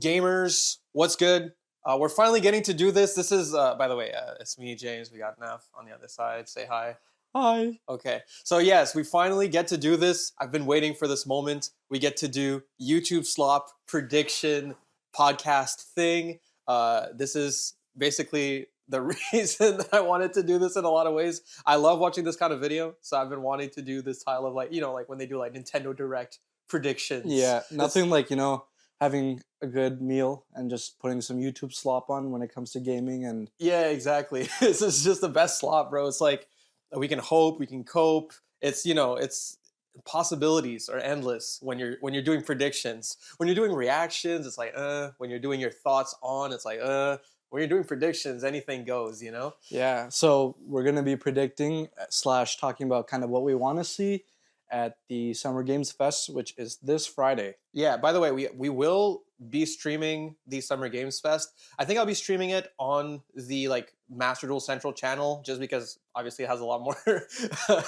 gamers, what's good? We're finally getting to do this. This is, by the way, it's me, James. We got Neff on the other side. Say hi. Hi. Okay. So, yes, we finally get to do this. I've been waiting for this moment. We get to do YouTube slop prediction podcast thing. This is basically the reason that I wanted to do this in a lot of ways. I love watching this kind of video. So, I've been wanting to do this style of like when they do like Nintendo Direct predictions. Yeah, nothing like, having a good meal and just putting some YouTube slop on when it comes to gaming. And yeah, exactly. This is just the best slop, bro. It's like we can hope, we can cope. It's it's possibilities are endless when you're doing predictions. When you're doing reactions, it's like when you're doing your thoughts on, it's like when you're doing predictions, anything goes, Yeah, so we're going to be predicting / talking about kind of what we want to see at the Summer Games Fest, which is this Friday. Yeah, by the way, we will be streaming the Summer Games Fest. I think I'll be streaming it on the Master Duel Central channel just because obviously it has a lot more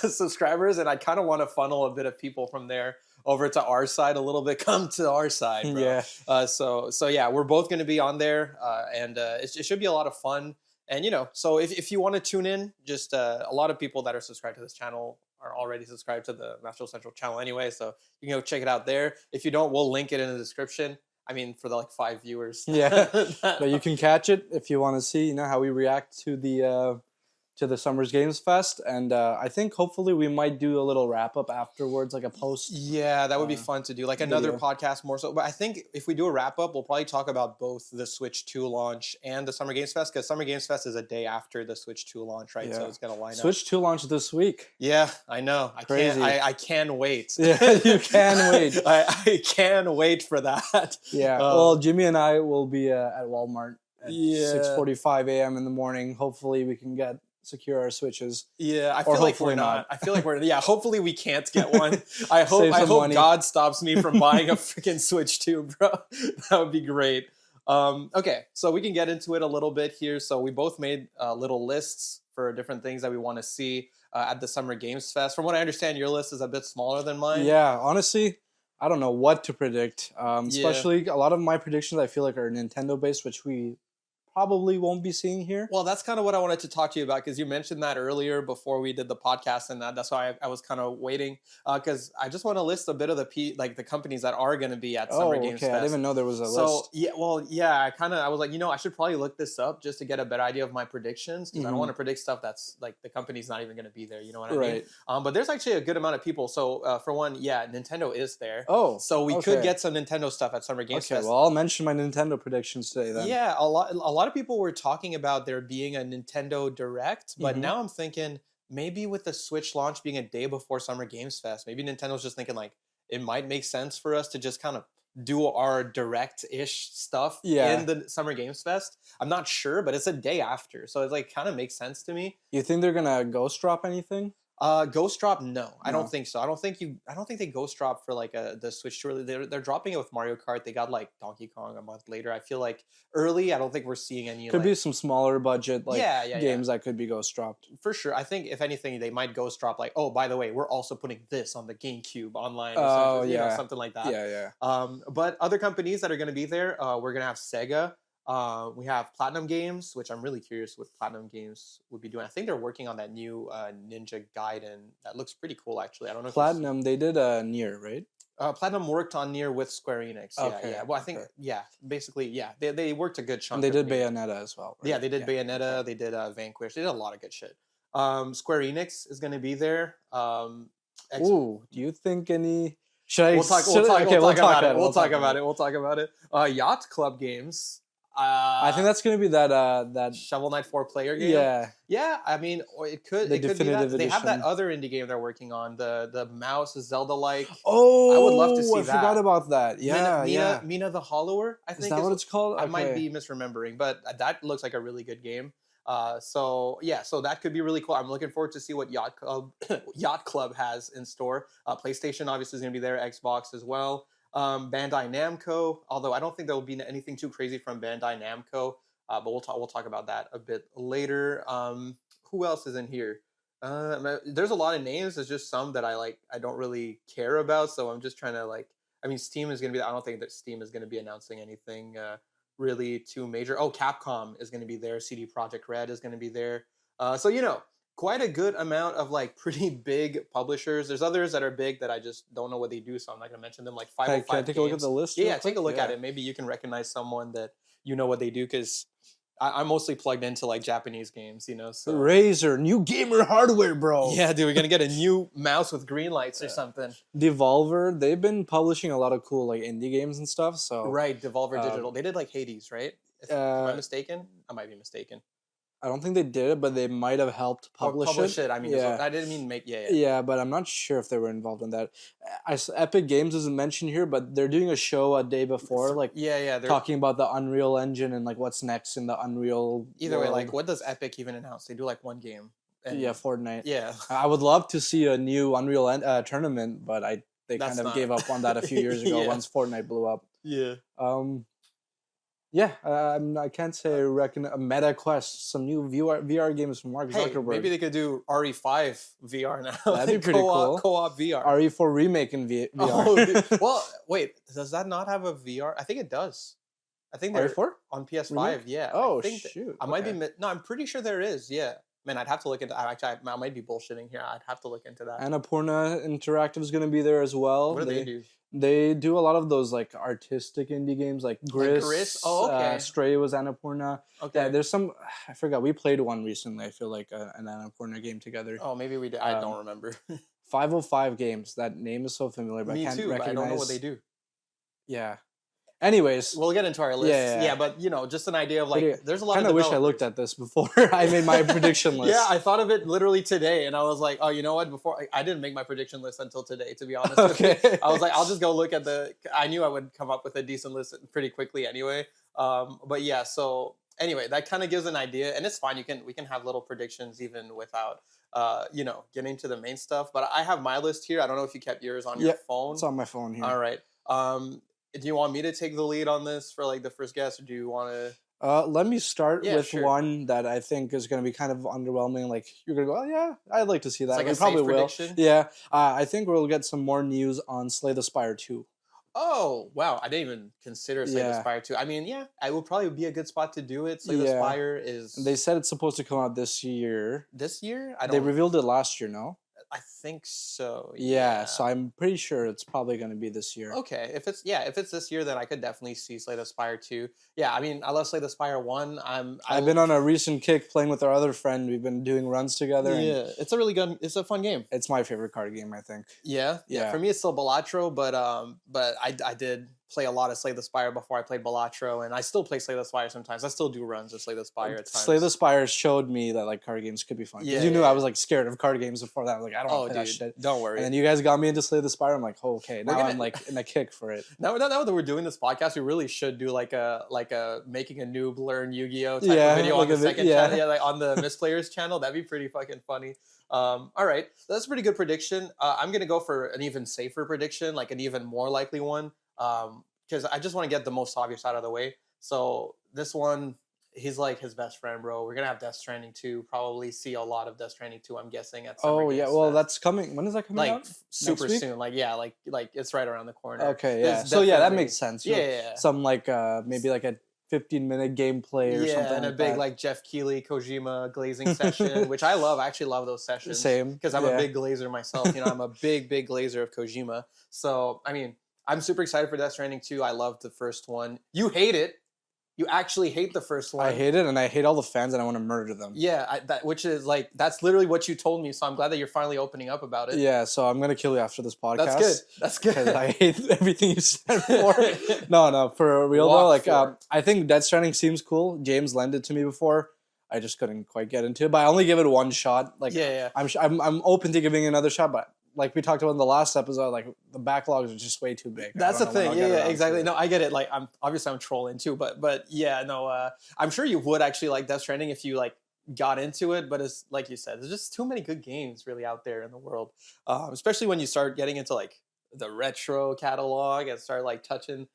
subscribers, and I kind of want to funnel a bit of people from there over to our side a little bit. Come to our side, bro. Yeah. So yeah, we're both going to be on there, and it should be a lot of fun. And so if you want to tune in, just a lot of people that are subscribed to this channel are already subscribed to the Master Duel Central channel anyway, so you can go check it out there. If you don't, we'll link it in the description. I mean, for the 5 viewers. Yeah, but you can catch it if you want to see, how we react to the Summer Games Fest, and I think hopefully we might do a little wrap up afterwards, like a post. Yeah, that would be fun to do, like another video. podcast more so. But I think if we do a wrap up, we'll probably talk about both the Switch 2 launch and the Summer Games Fest, because Summer Games Fest is a day after the Switch 2 launch, right? Yeah. So it's gonna line up. Switch 2 launched this week. Yeah, I know. Crazy. I can wait. Yeah, you can wait. I can wait for that. Yeah. Well, Jimmy and I will be at Walmart at Yeah. 6:45 a.m. in the morning. Hopefully, we can secure our Switches. Yeah, I Or feel like we're hopefully not. I feel like we're. Yeah, hopefully we can't get one. I Save some hope money. God stops me from buying a freaking Switch 2, bro. That would be great. Okay, so we can get into it a little bit here. So we both made little lists for different things that we want to see at the Summer Games Fest. From what I understand, your list is a bit smaller than mine. Yeah, honestly, I don't know what to predict. Especially a lot of my predictions I feel like are Nintendo based, which we probably won't be seeing here. Well, that's kind of what I wanted to talk to you about, because you mentioned that earlier before we did the podcast, and that's why I was kind of waiting, because I just want to list a bit of the companies that are going to be at Summer Games Fest. I didn't even know there was a list. I was like, I should probably look this up just to get a better idea of my predictions, because I don't want to predict stuff that's like the company's not even going to be there. You know what I mean? But there's actually a good amount of people. So for one, yeah, Nintendo is there. Oh, so we could get some Nintendo stuff at Summer Games Fest. Okay, well, I'll mention my Nintendo predictions today then. Yeah, a lot of people were talking about there being a Nintendo Direct, but now I'm thinking maybe with the Switch launch being a day before Summer Games Fest, maybe Nintendo's just thinking it might make sense for us to just kind of do our direct-ish stuff in the Summer Games Fest. I'm not sure, but it's a day after, so it kind of makes sense to me. You think they're gonna ghost drop anything? Ghost drop? No, I don't think so. I don't think they ghost drop for the Switch 2. They're dropping it with Mario Kart. They got Donkey Kong a month later. I feel like early. I don't think we're seeing any. Could be some smaller budget games that could be ghost dropped. For sure. I think if anything, they might ghost drop oh, by the way, we're also putting this on the GameCube online. Or something like that. Yeah. But other companies that are going to be there, we're gonna have Sega. We have Platinum Games, which I'm really curious what Platinum Games would be doing. I think they're working on that new Ninja Gaiden that looks pretty cool, actually. I don't know. Platinum, they did Nier, right? Platinum worked on Nier with Square Enix. Okay, yeah. Well, I think, basically, they worked a good chunk. And they did Bayonetta as well. Right? Yeah, they did Bayonetta. They did Vanquish. They did a lot of good shit. Square Enix is going to be there. Do you think any... We'll talk about it. Yacht Club Games. I think that's going to be that Shovel Knight 4 player game. Yeah. I mean, it could be that. Edition. They have that other indie game they're working on, the mouse Zelda-like. Oh, I would love to see that. I forgot about that. Yeah, Mina the Hollower, I think. Is that what it's called? I might be misremembering, but that looks like a really good game. So that could be really cool. I'm looking forward to see what Yacht Club has in store. PlayStation obviously is going to be there, Xbox as well. Bandai Namco, although I don't think there will be anything too crazy from Bandai Namco, but we'll talk about that a bit later. Who else is in here? There's a lot of names. There's just some that I don't really care about, so I'm just trying to I mean, Steam is going to be. I don't think that Steam is going to be announcing anything really too major. Oh, Capcom is going to be there. CD Projekt Red is going to be there. So quite a good amount of like pretty big publishers. There's others that are big that I just don't know what they do, so I'm not going to mention them. Like 505 Can I take a look at Games. the list? Yeah, real take a quick? look at Yeah. it. Maybe you can recognize someone that you know what they do, because I'm mostly plugged into like Japanese games, So Razer, new gamer hardware, bro. yeah, dude, we're gonna get a new mouse with green lights or something. Devolver, they've been publishing a lot of cool like indie games and stuff. So Right, Devolver Digital. They did like Hades, right? Am I mistaken? I might be mistaken. I don't think they did it, but they might have helped publish it. I mean, Yeah. I didn't mean make. Yeah. Yeah, but I'm not sure if they were involved in that. Epic Games isn't mentioned here, but they're doing a show a day before, like Yeah. They're talking about the Unreal Engine and like what's next in the Unreal. either way. world. Like, what does Epic even announce? They do like one game. And Yeah, Fortnite. Yeah. I would love to see a new Unreal tournament, but they That's kind of not- gave up on that a few years ago Yeah. once Fortnite blew up. Yeah. Yeah, I can't say reckon a Meta Quest, some new VR games from Mark Hey, Zuckerberg. maybe they could do RE5 VR now. That'd be pretty cool. Co-op VR. RE4 remake in VR. Oh, dude. Well, wait. Does that not have a VR? I think it does. I think they're RE4? on PS5. Remake? Yeah. Oh, I think shoot. I might okay. be. No, I'm pretty sure there is. Yeah. Man, I'd have to look into. Actually, I might be bullshitting here. I'd have to look into that. Annapurna Interactive is going to be there as well. What do they do? They do a lot of those like artistic indie games like Gris. Gris? Oh, okay. Stray was Annapurna. Okay. Yeah, there's some. I forgot. We played one recently. I feel like an Annapurna game together. Oh, maybe we did. I don't remember. 505 Games. That name is so familiar, but Me I can't too. But recognize. I don't know what they do. Yeah. Anyways, We'll get into our list. Yeah. Yeah, but just an idea of like, Pretty- there's a lot kind of of wish I developers. looked at this before I made my prediction list. Yeah, I thought of it literally today, and I was like, oh, you know what? Before I didn't make my prediction list until today, to be honest. Okay. With you. I was like, I'll just go look at I knew I would come up with a decent list pretty quickly anyway. But yeah, so anyway, that kind of gives an idea, and it's fine. We can have little predictions even without getting to the main stuff. But I have my list here. I don't know if you kept yours on your phone. It's on my phone here. All right. Do you want me to take the lead on this for like the first guess, or do you want to? Let me start Yeah, with sure. one that I think is going to be kind of underwhelming. Like you're going to go, oh yeah, I'd like to see that. It's like We a probably safe will. prediction? Yeah, I think we'll get some more news on Slay the Spire 2. Oh wow! I didn't even consider Slay the Yeah. Spire 2. I mean, yeah, it would probably be a good spot to do it. Slay the Yeah. Spire is They said it's supposed to come out this year. this year. I They don't. revealed it last year, no? I think so. Yeah, so I'm pretty sure it's probably going to be this year. Okay, if it's this year, then I could definitely see Slay the Spire 2. Yeah, I mean, I love Slay the Spire 1. I've been on a recent kick playing with our other friend. We've been doing runs together. And Yeah, it's a fun game. it's my favorite card game, I think. Yeah. Yeah. For me, it's still Balatro, but I did play a lot of Slay the Spire before I played Balatro, and I still play Slay the Spire sometimes. I still do runs of Slay the Spire at times. Slay the Spire showed me that like card games could be fun. 'Cause Yeah, you knew yeah. I was like scared of card games before that. I was like, I don't Oh, want to play dude, that shit. don't worry. And then you guys got me into Slay the Spire. I'm like, oh, okay, now gonna- I'm like in a kick for it. Now that we're doing this podcast, we really should do like a making a noob learn Yu-Gi-Oh type Yeah, of video like on the a second yeah. channel, like on the Misplayers channel. That'd be pretty fucking funny. All right, that's a pretty good prediction. I'm gonna go for an even safer prediction, like an even more likely one, because I just want to get the most obvious out of the way. So this one, he's like his best friend, bro. We're gonna have Death Stranding 2. Probably see a lot of Death Stranding 2. I'm guessing at Summer Oh yeah, Games well Fest. that's coming. When is that coming like out? super week? soon. Like yeah, like it's right around the corner. Okay, There's yeah. So yeah, that definitely- makes sense. Yeah, yeah, yeah. Some like maybe like a 15-minute gameplay or Yeah, something and a like big that. like Jeff Keighley, Kojima glazing session, which I love. I actually love those sessions. Same, Because I'm yeah. a big glazer myself. I'm a big glazer of Kojima. So, I mean, I'm super excited for Death Stranding 2. I loved the first one. You hate it. You actually hate the first one. I hate it, and I hate all the fans, and I want to murder them. Yeah, which is like, that's literally what you told me. So I'm glad that you're finally opening up about it. Yeah, so I'm gonna kill you after this podcast. That's good. That's Because good. I hate everything you said before. No, for real though, Walk like for. I think Death Stranding seems cool. James lent it to me before. I just couldn't quite get into it, but I only give it one shot. Like, Yeah. I'm open to giving it another shot, but like we talked about in the last episode, like the backlogs are just way too big. I That's the don't know when thing. I'll get Yeah, around to exactly. it. No, I get it. Like, I'm trolling too, but yeah, no. I'm sure you would actually like Death Stranding if you like got into it. But it's like you said, there's just too many good games really out there in the world. Especially when you start getting into like the retro catalog and start like touching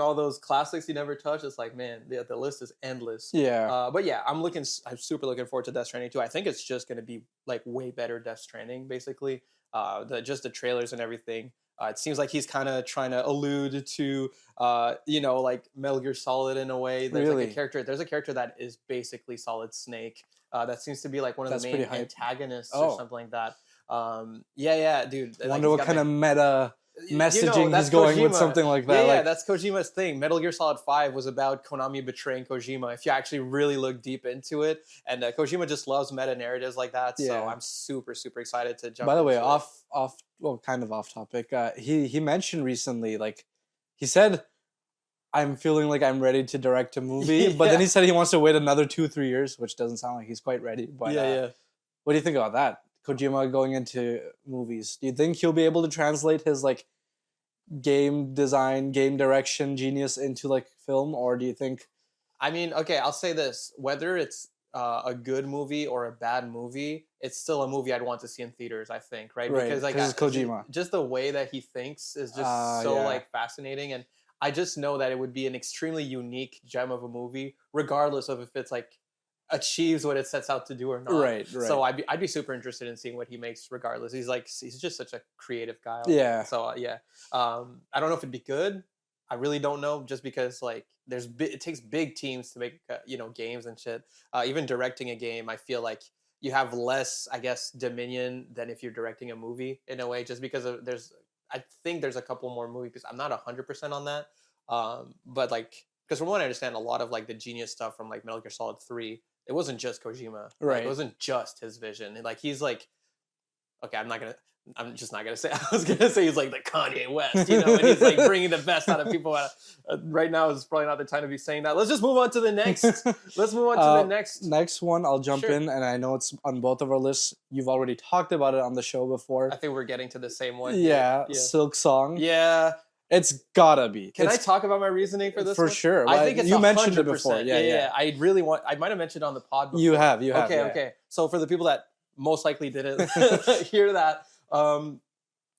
all those classics you never touched. It's like, man, the list is endless. Yeah. But yeah, I'm super looking forward to Death Stranding 2. I think it's just going to be like way better Death Stranding, basically. Just the trailers and everything. It seems like he's kind of trying to allude to, like Metal Gear Solid in a way. There's like Really? a character. There's a character that is basically Solid Snake. That seems to be like one of That's the pretty main hype. antagonists or Oh. something like that. Yeah, dude. I Like, wonder he's what got kind of meta messaging that's he's going with Kojima. something like Yeah, that. Like, that's Kojima's thing. Metal Gear Solid 5 was about Konami betraying Kojima. If you actually really look deep into it, and Kojima just loves meta narratives like that. So Yeah. I'm super excited to jump. by the way, into it. well, kind of off topic. He mentioned recently, like, he said, "I'm feeling like I'm ready to direct a movie," but then Yeah. he said he wants to wait another 2-3 years, which doesn't sound like he's quite ready. But yeah. what do you think about that? Kojima going into movies. Do you think he'll be able to translate his like game design, game direction genius into like film, or do you think? I mean, okay, I'll say this: whether it's a good movie or a bad movie, it's still a movie I'd want to see in theaters. I think, right? Right, Because like 'cause it's Kojima. just the way that he thinks is just so Yeah. like fascinating, and I just know that it would be an extremely unique gem of a movie, regardless of if it's like achieves what it sets out to do or not. Right. So I'd be super interested in seeing what he makes, regardless. He's just such a creative guy. Yeah. So yeah, I don't know if it'd be good. I really don't know, just because like it takes big teams to make games and shit. Even directing a game, I feel like you have less, I guess, dominion than if you're directing a movie in a way, just because I think there's a couple more movies. I'm not 100% on that, but like because from what I understand, a lot of like the genius stuff from like Metal Gear Solid 3, it wasn't just Kojima. Like, Right. it wasn't just his vision. Like he's like, okay, I'm just not gonna say. I was gonna say he's like the Kanye West, and he's like bringing the best out of people. Right now is probably not the time to be saying that. Let's just move on to the next. Let's move on to the next. Next one, I'll jump Sure. in, and I know it's on both of our lists. You've already talked about it on the show before. I think we're getting to the same one. Yeah, Silk Song. Yeah. It's gotta be. Can I talk about my reasoning for this? For one? sure. I think it's you 100%. mentioned it before. Yeah. I might have mentioned it on the pod before. You have. Okay. So for the people that most likely didn't hear that,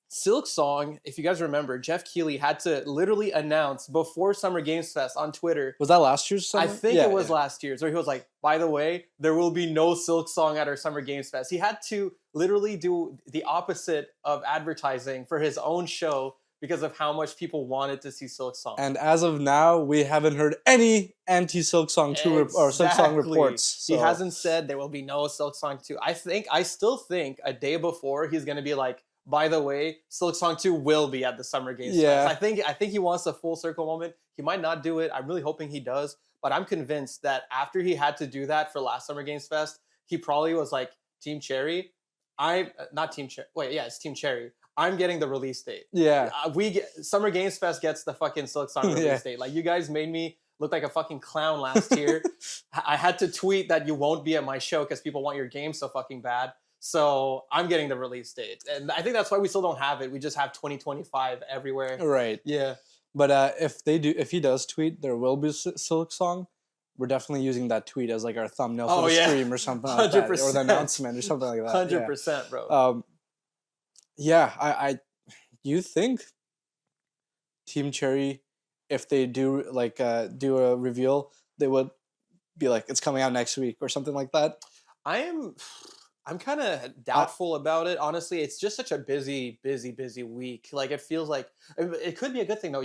Silk Song, if you guys remember, Jeff Keighley had to literally announce before Summer Games Fest on Twitter. Was that last year's summer? I think it was last year's, where he was like, by the way, there will be no Silk Song at our Summer Games Fest. He had to literally do the opposite of advertising for his own show because of how much people wanted to see Silk Song. And as of now, we haven't heard any anti-Silk Song 2 or Silk Song reports. So. He hasn't said there will be no Silk Song 2. I still think a day before he's going to be like, by the way, Silk Song 2 will be at the Summer Games Fest. I think he wants a full circle moment. He might not do it. I'm really hoping he does. But I'm convinced that after he had to do that for last Summer Games Fest, he probably was like, Team Cherry, it's Team Cherry. I'm getting the release date. Yeah. Summer Games Fest gets the fucking Silk Song release date. Like, you guys made me look like a fucking clown last year. I had to tweet that you won't be at my show because people want your game so fucking bad. So I'm getting the release date. And I think that's why we still don't have it. We just have 2025 everywhere. Right. Yeah. But if he does tweet, there will be Silk Song. We're definitely using that tweet as like our thumbnail for the stream or something like that. Or the announcement or something like that. 100%, bro. I you think Team Cherry, if they do like do a reveal, they would be like, it's coming out next week or something like that? I'm kind of doubtful about it. Honestly, it's just such a busy week. Like, it feels like it could be a good thing though.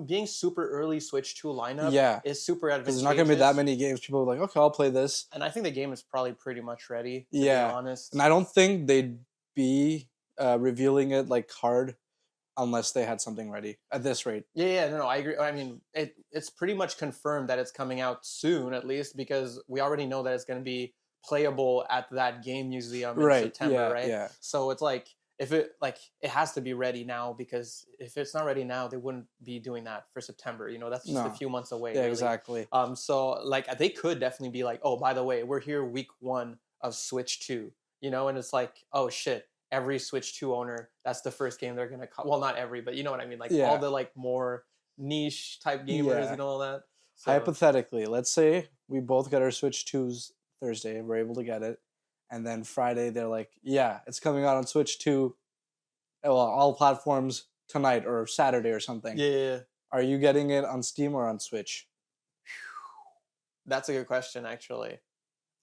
Being super early Switch 2 lineup is super advantageous. There's not going to be that many games. People are like, okay, I'll play this. And I think the game is probably pretty much ready, to be honest. And I don't think they'd be revealing it like hard unless they had something ready at this rate. No, I agree. I mean, it's pretty much confirmed that it's coming out soon, at least, because we already know that it's going to be playable at that game museum in September, right? Yeah. So it's like, it has to be ready now, because if it's not ready now, they wouldn't be doing that for September. That's just a few months away. Yeah, really. exactly. So like they could definitely be like, oh, by the way, we're here week 1 of Switch 2, and it's like, oh shit, every Switch 2 owner, that's the first game they're gonna well, not every, but you know what I mean, like all the like more niche type gamers and all that. So, hypothetically, let's say we both get our Switch 2s Thursday, we're able to get it, and then Friday they're like, yeah, it's coming out on Switch 2, well, all platforms tonight or Saturday or something. Yeah. Are you getting it on Steam or on Switch? That's a good question, actually.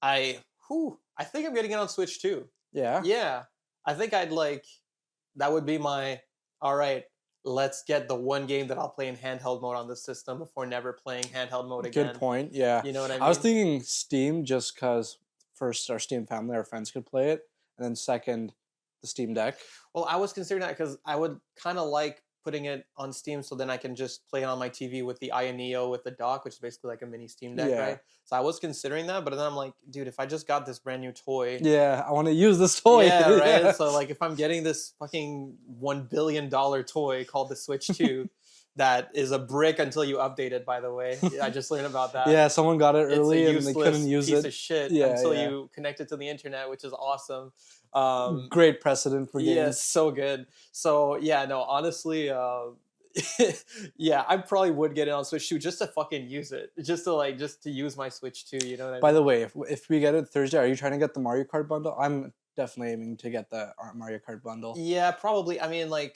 I think I'm getting it on Switch too. Yeah? Yeah. I think that would be my, all right, let's get the one game that I'll play in handheld mode on the system before never playing handheld mode again. Good point. Yeah. You know what I mean? I was thinking Steam just because first our Steam family, our friends could play it, and then second, the Steam Deck. Well, I was considering that because I would kind of like putting it on Steam so then I can just play it on my TV with the iNeo with the dock, which is basically like a mini Steam Deck, right? So I was considering that, but then I'm like, dude, if I just got this brand new toy. Yeah, I want to use this toy. Yeah, right? So like if I'm getting this fucking $1 billion toy called the Switch 2, that is a brick until you update it, by the way. I just learned about that. Yeah, someone got it early and they couldn't use piece it. Of shit until you connect it to the internet, which is awesome. Great precedent for games. Yeah, so good. So yeah, no, honestly, yeah, I probably would get it on Switch 2 just to fucking use it, just to use my Switch 2. You know what I mean? By the way, if we get it Thursday, are you trying to get the Mario Kart bundle? I'm definitely aiming to get the Mario Kart bundle. Yeah, probably. I mean, like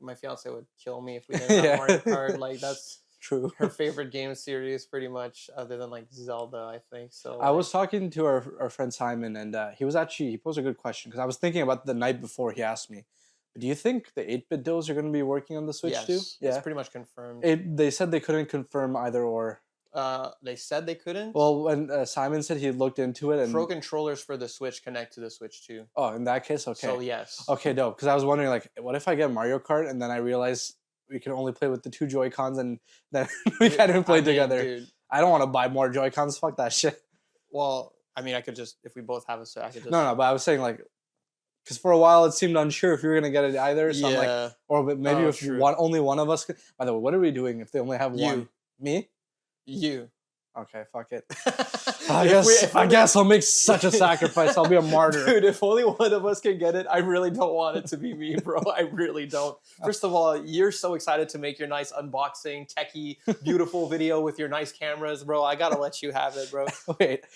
my fiance would kill me if we didn't have Mario Kart. Like that's true. Her favorite game series, pretty much, other than like Zelda, I think. So I was talking to our friend Simon, and he posed a good question because I was thinking about the night before he asked me. Do you think the 8-bit dos are going to be working on the Switch too? Yeah, it's pretty much confirmed. They said they couldn't confirm either or. They said they couldn't. Well, when Simon said he looked into it, and Pro controllers for the Switch connect to the Switch too. Oh, in that case, okay. So yes. Okay, dope. Because I was wondering, like, what if I get Mario Kart and then I realize we can only play with the 2 Joy-Cons and then we can't even play together. Dude, I don't want to buy more Joy-Cons. Fuck that shit. Well, I mean, I could just, if we both have a set, I could just. No, but I was saying, like, because for a while it seemed unsure if you were gonna get it either. So I'm like, or maybe if only one of us could. By the way, what are we doing if they only have one? Me? You. Okay, fuck it. I guess I'll make such a sacrifice. I'll be a martyr. Dude, if only one of us can get it, I really don't want it to be me, bro. I really don't. First of all, you're so excited to make your nice unboxing, techie, beautiful video with your nice cameras, bro. I gotta let you have it, bro. Wait,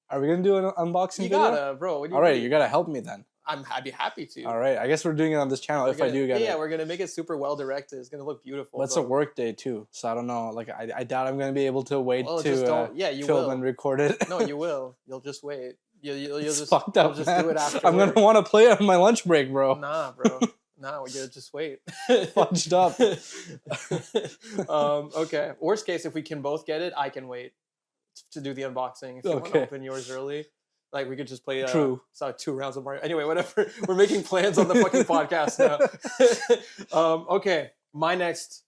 are we gonna do an unboxing video? You gotta, bro. All right, you gotta help me then. I'd be happy to. All right, I guess we're doing it on this channel I do get it. Yeah, we're gonna make it super well directed. It's gonna look beautiful. Well, it's a work day too, so I don't know. Like, I doubt I'm gonna be able to wait you film will. and record it. No, you will. You'll just wait. You'll just fucked up, you'll just man. do it after. I'm gonna want to play it on my lunch break, bro. Nah, bro. Nah, we gotta just wait. Fudged up. Okay. Worst case, if we can both get it, I can wait to do the unboxing. If you want to open yours early. Like, we could just play 2 rounds of Mario. Anyway, whatever. We're making plans on the fucking podcast now. Okay. My next...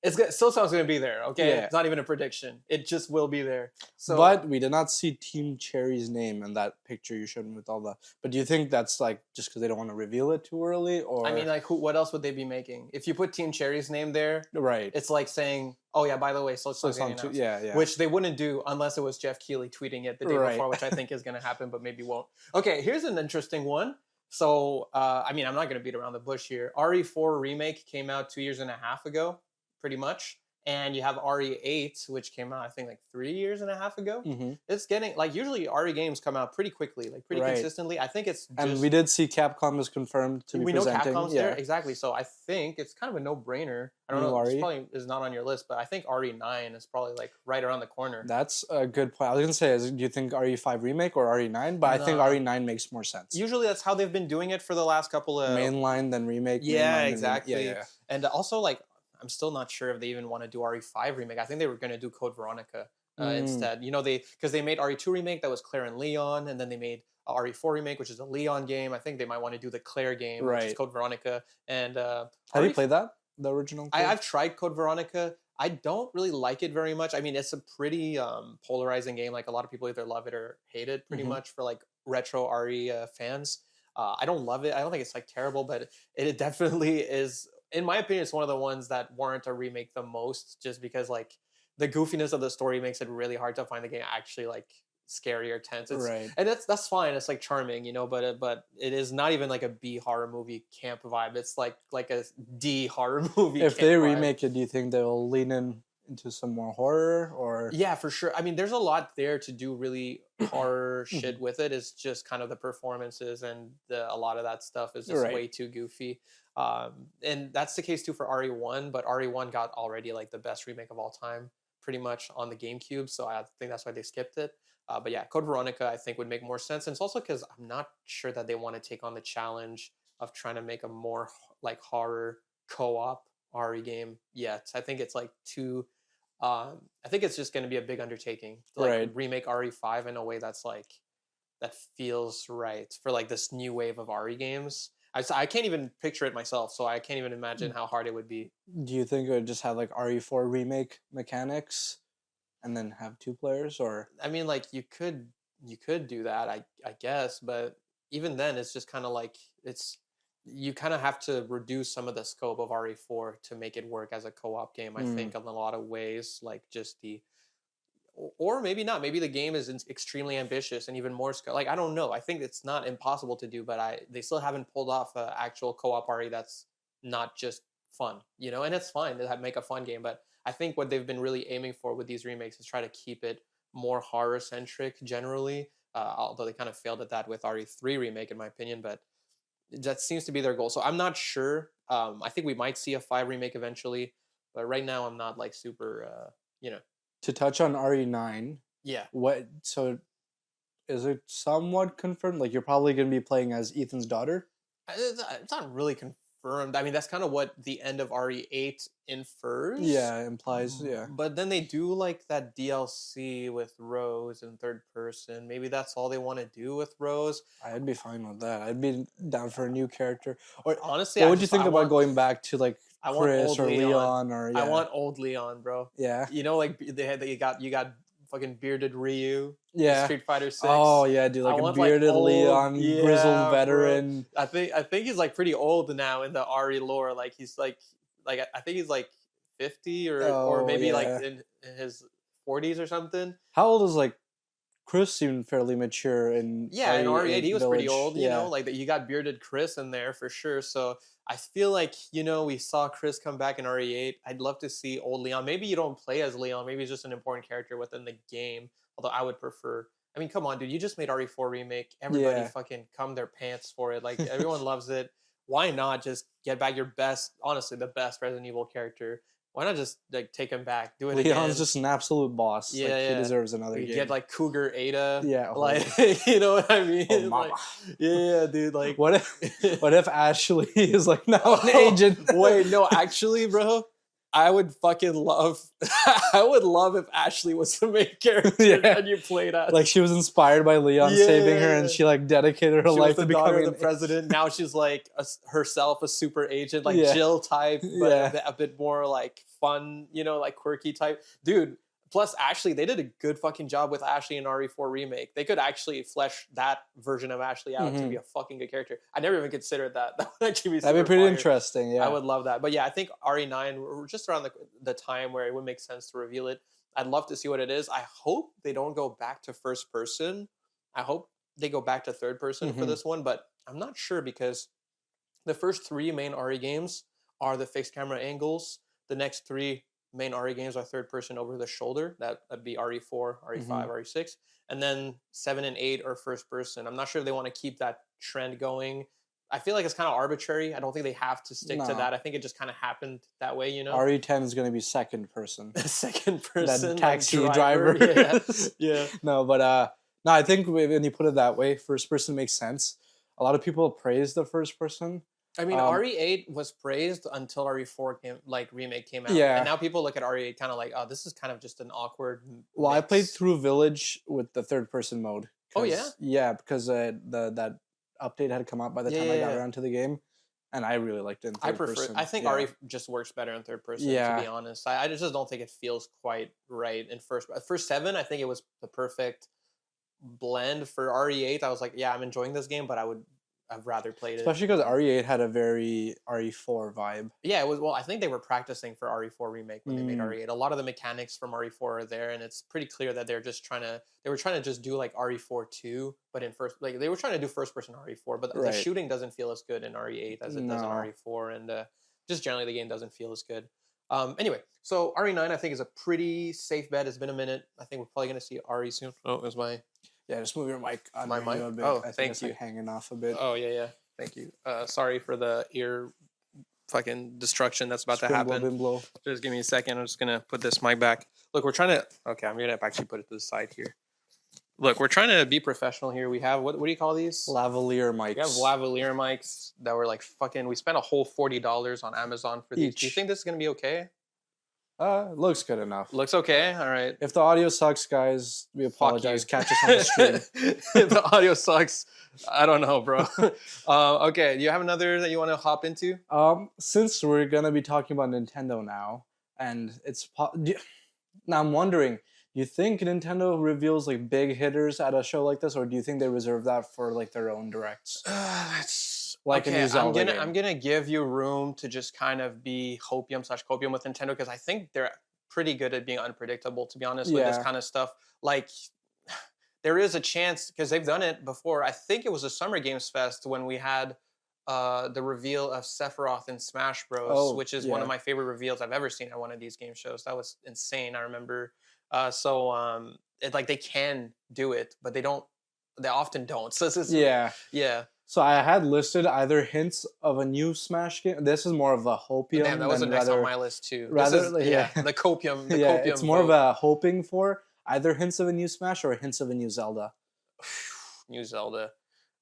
It still sounds going to be there, okay? Yeah. It's not even a prediction. It just will be there. So, but we did not see Team Cherry's name in that picture you showed me with all the... But do you think that's, like, just because they don't want to reveal it too early? Or I mean, like, what else would they be making? If you put Team Cherry's name there... Right. It's like saying, oh, yeah, by the way, so it's on yeah. Which they wouldn't do unless it was Jeff Keighley tweeting it the day before, which I think is going to happen, but maybe won't. Okay, here's an interesting one. So, I mean, I'm not going to beat around the bush here. RE4 Remake came out 2.5 years ago, pretty much. And you have RE8, which came out, I think, like 3.5 years ago. Mm-hmm. It's getting, like, usually RE games come out pretty quickly, like, pretty consistently. I think it's just... And we did see Capcom is confirmed to be presenting. We know Capcom's there, exactly. So I think it's kind of a no-brainer. I don't know, it probably is not on your list, but I think RE9 is probably, like, right around the corner. That's a good point. I was going to say, do you think RE5 Remake or RE9? But I think RE9 makes more sense. Usually that's how they've been doing it for the last couple of... Mainline, then Remake. Yeah, exactly. Yeah. And also, like... I'm still not sure if they even want to do RE5 remake. I think they were going to do Code Veronica instead. You know, because they made RE2 remake that was Claire and Leon, and then they made RE4 remake, which is a Leon game. I think they might want to do the Claire game, which is Code Veronica. And have you played that, the original? I've tried Code Veronica. I don't really like it very much. I mean, it's a pretty polarizing game. Like, a lot of people either love it or hate it, pretty much, for like retro RE fans. I don't love it. I don't think it's like terrible, but it definitely is. In my opinion, it's one of the ones that warrant a remake the most, just because like the goofiness of the story makes it really hard to find the game actually like scary or tense. And that's fine. It's like charming, you know, but it is not even like a B horror movie camp vibe. It's like a D horror movie. If they remake it, do you think they'll lean into some more horror? Or yeah, for sure. I mean, there's a lot there to do really horror shit with it. It's just kind of the performances and a lot of that stuff is just way too goofy. And that's the case too for RE1, but RE1 got already like the best remake of all time pretty much on the GameCube, so I think that's why they skipped it. But yeah, Code Veronica I think would make more sense, and it's also because I'm not sure that they want to take on the challenge of trying to make a more like horror co-op RE game yet. I think it's like too. I think it's just going to be a big undertaking to like Right. remake RE5 in a way that's like that feels right for like this new wave of RE games. I can't even picture it myself, so I can't even imagine how hard it would be. Do you think it would just have like RE4 remake mechanics and then have 2 players, or I mean, like you could do that, I guess, but even then, it's just kind of like it's you kind of have to reduce some of the scope of RE4 to make it work as a co-op game. I think in a lot of ways, like just the or maybe not. Maybe the game is extremely ambitious and even more like I don't know. I think it's not impossible to do, but they still haven't pulled off an actual co-op RE that's not just fun, and it's fine to make a fun game, but I think what they've been really aiming for with these remakes is try to keep it more horror centric generally. Although they kind of failed at that with RE3 remake, in my opinion, but that seems to be their goal. So I'm not sure. I think we might see a 5 remake eventually, but right now I'm not like super. to touch on RE9, Yeah. so is it somewhat confirmed? Like you're probably going to be playing as Ethan's daughter? It's not really confirmed. I mean, that's kind of what the end of RE8 infers. Yeah, implies. Yeah. But then they do like that DLC with Rose in third person. Maybe that's all they want to do with Rose. I'd be fine with that. I'd be down for a new character. Or honestly, what would you think about going back to like Chris or Leon or I want old Leon, bro. Yeah. Like you got fucking bearded Ryu. Yeah. Street Fighter 6. Oh yeah, dude, like a bearded Leon, grizzled veteran. Bro. I think he's like pretty old now in the RE lore. Like he's like I think he's like 50 or maybe like in his 40s or something. How old is like Chris? Seemed fairly mature in in RE8 he was pretty old. Yeah. Like you got bearded Chris in there for sure. So I feel like we saw Chris come back in RE8. I'd love to see old Leon. Maybe you don't play as Leon. Maybe he's just an important character within the game. Although I would prefer. I mean, come on, dude! You just made RE4 remake. Everybody fucking cum their pants for it. Like everyone loves it. Why not just get back your best? Honestly, the best Resident Evil character. Why not just like take him back? Do it again. Leon's just an absolute boss. Yeah, like, he deserves another game. Get like Cougar Ada. Yeah, like you know what I mean. Oh, mama. Like, yeah, dude. Like, what if Ashley is like now an agent? Wait, no, actually, bro. I would fucking love. I would love if Ashley was the main character and you played as. Like she was inspired by Leon saving her, and she like dedicated her life to becoming the president. Now she's like herself a super agent, like Jill type, but a bit more like fun, like quirky type, dude. Plus, Ashley, they did a good fucking job with Ashley in RE4 remake. They could actually flesh that version of Ashley out to be a fucking good character. I never even considered that. That would actually be That'd be pretty interesting. Yeah, I would love that. But yeah, I think RE9, we're just around the time where it would make sense to reveal it. I'd love to see what it is. I hope they don't go back to first person. I hope they go back to third person for this one, but I'm not sure because the first 3 main RE games are the fixed camera angles. The next 3 main RE games are third person over the shoulder. That'd be RE4, RE5, RE6. And then 7 and 8 are first person. I'm not sure if they want to keep that trend going. I feel like it's kind of arbitrary. I don't think they have to stick to that. I think it just kind of happened that way, RE10 is going to be second person. Second person. That taxi driver. Yeah. No, but no, I think when you put it that way, first person makes sense. A lot of people praise the first person. I mean, RE8 was praised until RE4 remake came out. Yeah. And now people look at RE8 kind of like, oh, this is kind of just an awkward Well, mix. I played through Village with the third person mode. Oh, yeah? Yeah, because that update had come out by the time I got around to the game. And I really liked it in third person. I think RE just works better in third person, to be honest. I just don't think it feels quite right in first. For 7, I think it was the perfect blend. For RE8, I was like, yeah, I'm enjoying this game, but I've rather played it. Especially because RE8 had a very RE4 vibe. Yeah, it was. Well, I think they were practicing for RE4 remake when they made RE8. A lot of the mechanics from RE4 are there, and it's pretty clear that they were trying to just do like RE4 2, but in first, like they were trying to do first person RE4, but the shooting doesn't feel as good in RE8 as it does in RE4, and just generally the game doesn't feel as good. Anyway, so RE9 I think is a pretty safe bet. It's been a minute. I think we're probably gonna see RE soon. Oh, is my Yeah, just move your mic on my mic a bit. Oh, I think thank it's you. like hanging off a bit. Oh yeah. Thank you. Sorry for the ear fucking destruction that's about to happen. Blow. Just give me a second. I'm just gonna put this mic back. Look, we're trying to. Okay, I'm gonna actually put it to the side here. Look, we're trying to be professional here. We have what do you call these? Lavalier mics. We have lavalier mics that were like fucking. We spent a whole $40 on Amazon for these. Do you Each. think this is gonna be okay? Looks good enough. Looks okay. All right. If the audio sucks, guys, we Fuck apologize. you. Catch us on the stream. If the audio sucks, I don't know, bro. Okay, do you have another that you want to hop into? Since we're gonna be talking about Nintendo now, and now I'm wondering, do you think Nintendo reveals like big hitters at a show like this, or do you think they reserve that for like their own directs? Like okay, a new Zelda game? I'm gonna give you room to just kind of be hopium/copium with Nintendo because I think they're pretty good at being unpredictable. To be honest, with this kind of stuff, like there is a chance because they've done it before. I think it was a Summer Games Fest when we had the reveal of Sephiroth in Smash Bros, which is one of my favorite reveals I've ever seen at one of these game shows. That was insane. I remember. Like they can do it, but they don't. They often don't. So it's yeah. So I had listed either hints of a new Smash game. This is more of a hopium. Damn, that was next on my list too. The copium. The yeah, copium it's more of a hoping for either hints of a new Smash or hints of a new Zelda. New Zelda.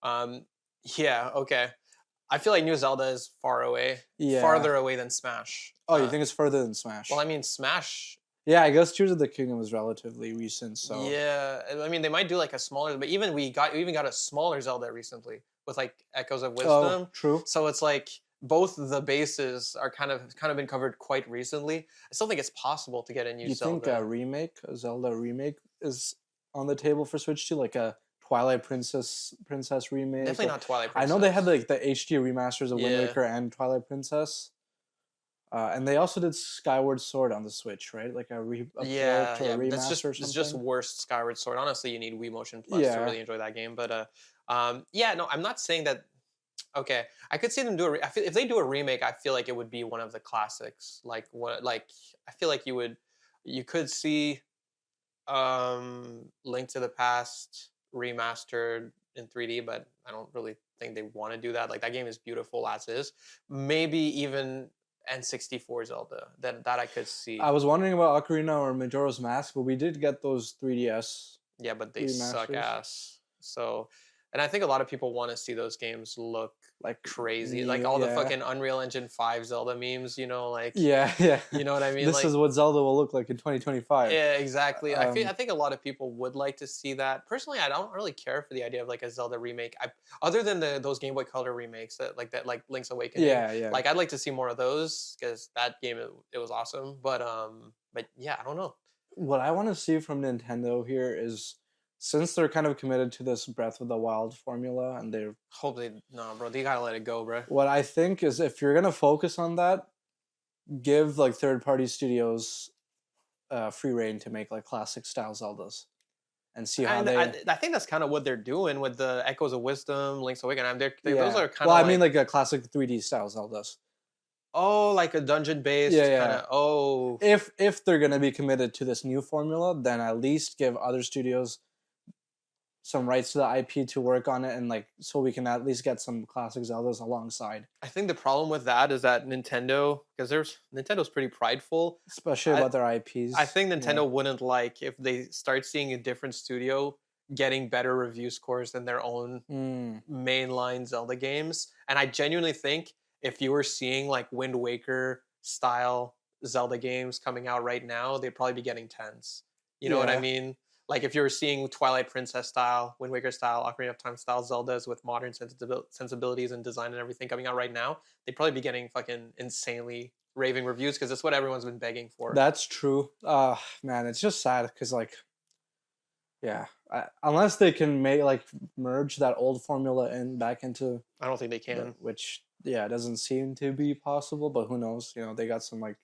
Yeah, okay. I feel like New Zelda is far away. Yeah. Farther away than Smash. Oh, you think it's further than Smash? Well, I mean, Smash... Yeah, I guess Tears of the Kingdom was relatively recent, so... Yeah, I mean, they might do like a smaller... But even we even got a smaller Zelda recently with like Echoes of Wisdom. Oh, true. So it's like both the bases are kind of been covered quite recently. I still think it's possible to get a new Zelda. Do you think a Zelda remake is on the table for Switch 2? Like a Twilight Princess remake? Definitely not Twilight Princess. I know they had like the HD remasters of Wind Waker and Twilight Princess. And they also did Skyward Sword on the Switch, right? Like a remaster or something. It's just worst Skyward Sword. Honestly, you need Wii Motion Plus to really enjoy that game. But no, I'm not saying that. Okay, I could see them do if they do a remake. I feel like it would be one of the classics. I feel like you could see Link to the Past remastered in 3D, but I don't really think they want to do that. Like that game is beautiful as is. Maybe even N64 Zelda that I could see. I was wondering about Ocarina or Majora's Mask, but we did get those 3DS. Yeah, but they suck ass. So, and I think a lot of people want to see those games look like crazy, like all the fucking Unreal Engine 5 Zelda memes, you know, like you know what I mean. This is what Zelda will look like in 2025. Yeah, exactly. I think a lot of people would like to see that. Personally, I don't really care for the idea of like a Zelda remake. Other than those Game Boy Color remakes like Link's Awakening. Yeah. Like I'd like to see more of those because that game it was awesome. But yeah, I don't know. What I want to see from Nintendo here is, since they're kind of committed to this Breath of the Wild formula, and they're... No, bro, they gotta let it go, bro. What I think is, if you're gonna focus on that, give like third-party studios free reign to make like classic style Zeldas, and see how I think that's kind of what they're doing with the Echoes of Wisdom, Link's Awakening. Those are kind of. Well, I mean, like a classic 3D style Zeldas. Oh, like a dungeon-based kind of. Oh. If they're gonna be committed to this new formula, then at least give other studios some rights to the IP to work on it, and like so we can at least get some classic Zeldas alongside. I think the problem with that is that Nintendo's pretty prideful, especially about their IPs. I think Nintendo wouldn't like if they start seeing a different studio getting better review scores than their own mainline Zelda games. And I genuinely think if you were seeing like Wind Waker style Zelda games coming out right now, they'd probably be getting 10s. You know what I mean? Like if you were seeing Twilight Princess style, Wind Waker style, Ocarina of Time style Zeldas with modern sensibilities and design and everything coming out right now, they'd probably be getting fucking insanely raving reviews because that's what everyone's been begging for. That's true. Man, it's just sad because like, unless they can merge that old formula back into. I don't think they can. Which doesn't seem to be possible, but who knows? You know, they got some like